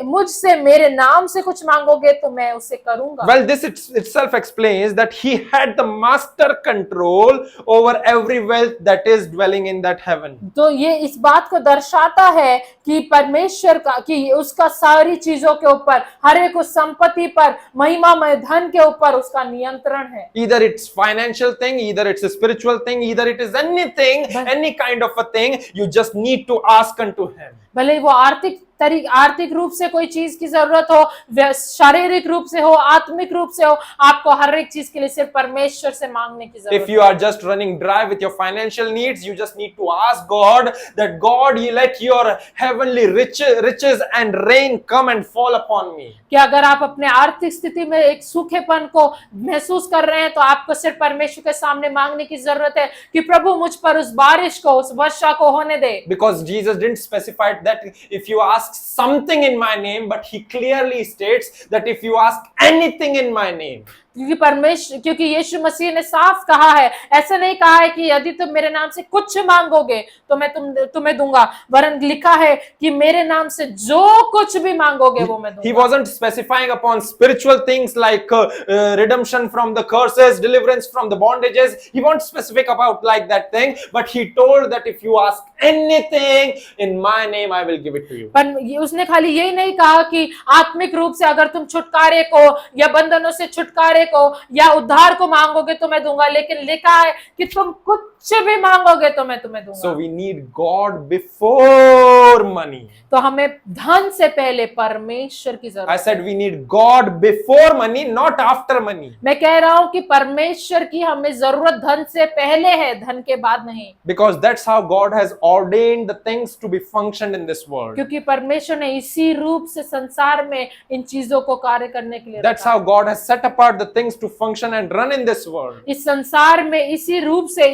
मुझसे मेरे नाम से कुछ मांगोगे तो मैं उसे करूंगा। Well, this itself explains that he had the master control over every wealth that is dwelling in that heaven. तो ये इस बात को दर्शाता है कि परमेश्वर का कि उसका सारी चीजों के ऊपर हर एक उस संपत्ति पर महिमामय धन के ऊपर उसका नियंत्रण है। Either it's financial thing, either it's a spiritual thing, either it is anything, any kind of a thing, you just need to ask unto him. भले वो आर्थिक रूप से कोई चीज की जरूरत हो, शारीरिक रूप से हो, आत्मिक रूप से हो, आपको हर एक चीज के लिए सिर्फ परमेश्वर से मांगने की जरूरत If you are just running dry with your financial needs, you just need to ask God that God, you let your heavenly riches and rain come and fall upon me. कि अगर आप अपने आर्थिक स्थिति में एक सूखेपन को महसूस कर रहे हैं तो आपको सिर्फ परमेश्वर के सामने मांगने की जरूरत है कि प्रभु मुझ पर उस बारिश को, उस वर्षा को होने दे। Because Jesus didn't specify that if you ask something in my name, but he clearly states that if you ask anything in my name. क्योंकि यीशु मसीह ने साफ कहा है, ऐसा नहीं कहा है कि यदि तुम मेरे नाम से कुछ मांगोगे तो मैं तुम्हें दूंगा, वरन लिखा है कि मेरे नाम से जो कुछ भी मांगोगे वो मैं दूंगा। He wasn't specifying upon spiritual things like redemption from the curses, deliverance from the bondages. He wasn't specific about like that thing, but he told that if you ask anything in my name, I will give it to you. पर उसने खाली यही नहीं कहा कि आत्मिक रूप से अगर तुम छुटकारे को या बंधनों से छुटकारे को या उद्धार को मांगोगे तो मैं दूंगा, लेकिन लिखा है कि तुम कुछ भी मांगोगे तो मैं तुम्हें दूंगा। So we need God before money. तो हमें धन से पहले परमेश्वर की जरूरत I है। said we need God before money, not after money. मैं कह रहा हूं कि परमेश्वर की हमें जरूरत धन से पहले है, धन के बाद नहीं। Because that's how God has ordained the things to be functioned in this world. क्योंकि परमेश्वर ने इसी रूप से संसार में इन चीजों को कार्य करने के लिए That's रखा how God has set apart the things to function and run in this world. इस संसार में इसी रूप से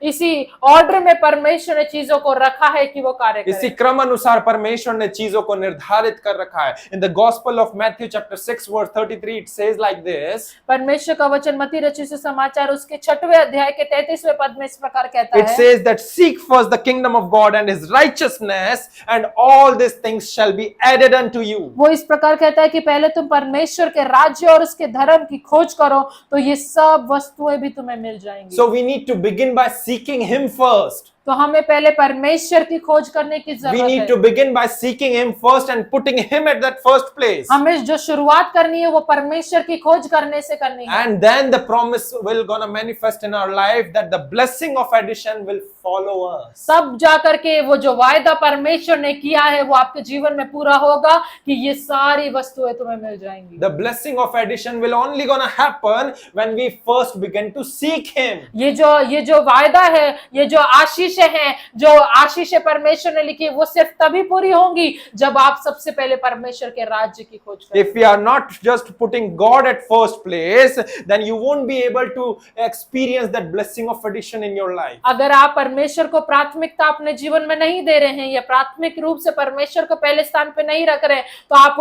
इसी ऑर्डर में परमेश्वर ने चीजों को रखा है कि वो कार्य इसी करे। क्रम अनुसार परमेश्वर ने चीजों को निर्धारित कर रखा है. In the Gospel of Matthew chapter 6 verse 33 it says like this. परमेश्वर का वचन मत्ती रचित सुसमाचार उसके 6वें अध्याय के 33वें पद में इस प्रकार कहता It है, says that seek first the kingdom of God and his righteousness and all these things shall be added unto you. वो इस प्रकार कहता है कि पहले तुम परमेश्वर के राज्य और उसके धर्म की खोज करो तो ये सब वस्तुएं भी तुम्हें मिल जाएंगी। So we need to begin by seeking him first. तो हमें पहले परमेश्वर की खोज करने की We जरूरत need है। to begin by seeking him first and putting him at that first place. हमें जो शुरुआत करनी है वो परमेश्वर की खोज करने से करनी है। And then the promise will gonna manifest in our life that the blessing of addition will follow us. तब जाकर के वो जो वायदा परमेश्वर ने किया है वो आपके जीवन में पूरा होगा कि ये सारी वस्तुएं तुम्हें मिल जाएंगी। The blessing of addition will only gonna happen when we first begin to seek him. ये जो वायदा है, ये जो आशीष आशीषें हैं, जो आशीषें परमेश्वर ने लिखी, वो सिर्फ तभी पूरी होंगी जब आप सबसे पहले परमेश्वर के राज्य की खोज करें। If we are not just putting God at first place, then you won't be able to experience that blessing of addition in your life. अगर आप परमेश्वर को प्राथमिकता अपने जीवन में नहीं दे रहे हैं या प्राथमिक रूप से परमेश्वर को पहले स्थान पे नहीं रख रहे हैं, तो आप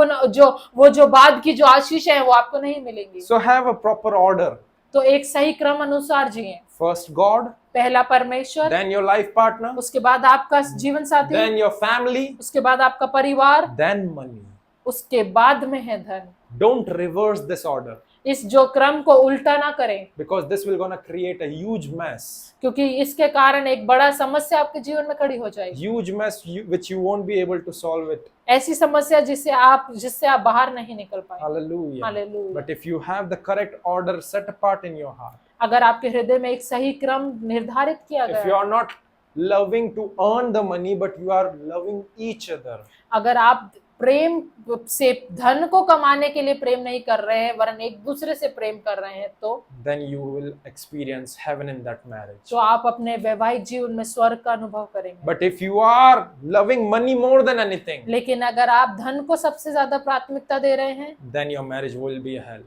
जो बाद की जो आशीष है वो आपको नहीं मिलेंगी। So have a proper order. तो एक सही क्रम अनुसार जिए। First God, पहला परमेश्वर, then your life partner, उसके बाद आपका जीवन साथी, then your family, उसके बाद आपका परिवार, then money. उसके बाद में है धन। Don't reverse this order, इस जो क्रम को उल्टा ना करें, because this will gonna create a huge mess. क्योंकि इसके कारण एक बड़ा समस्या आपके जीवन में खड़ी हो जाएगी। Huge mess which you won't be able to solve it. ऐसी समस्या जिससे आप बाहर नहीं निकल पाए। Hallelujah. Hallelujah. But if you have the correct order set apart in your heart, अगर आपके हृदय में एक सही क्रम निर्धारित किया if you गया, are not loving to earn the money, but you are loving each other, अगर आप प्रेम से धन को कमाने के लिए प्रेम नहीं कर रहे हैं वरन एक दूसरे से प्रेम कर रहे हैं, तो then you will experience heaven in that marriage. तो आप अपने वैवाहिक जीवन में स्वर्ग का अनुभव करेंगे। But if you are loving money more than anything, लेकिन अगर आप धन को सबसे ज्यादा प्राथमिकता दे रहे हैं, then your marriage will be a hell.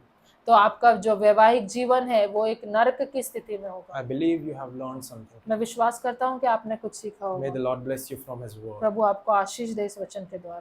तो आपका जो वैवाहिक जीवन है वो एक नरक की स्थिति में होगा। I believe you have learned something. मैं विश्वास करता हूँ कि आपने कुछ सीखा May होगा। the Lord bless you from His word. प्रभु आपको आशीष दे इस वचन के द्वारा।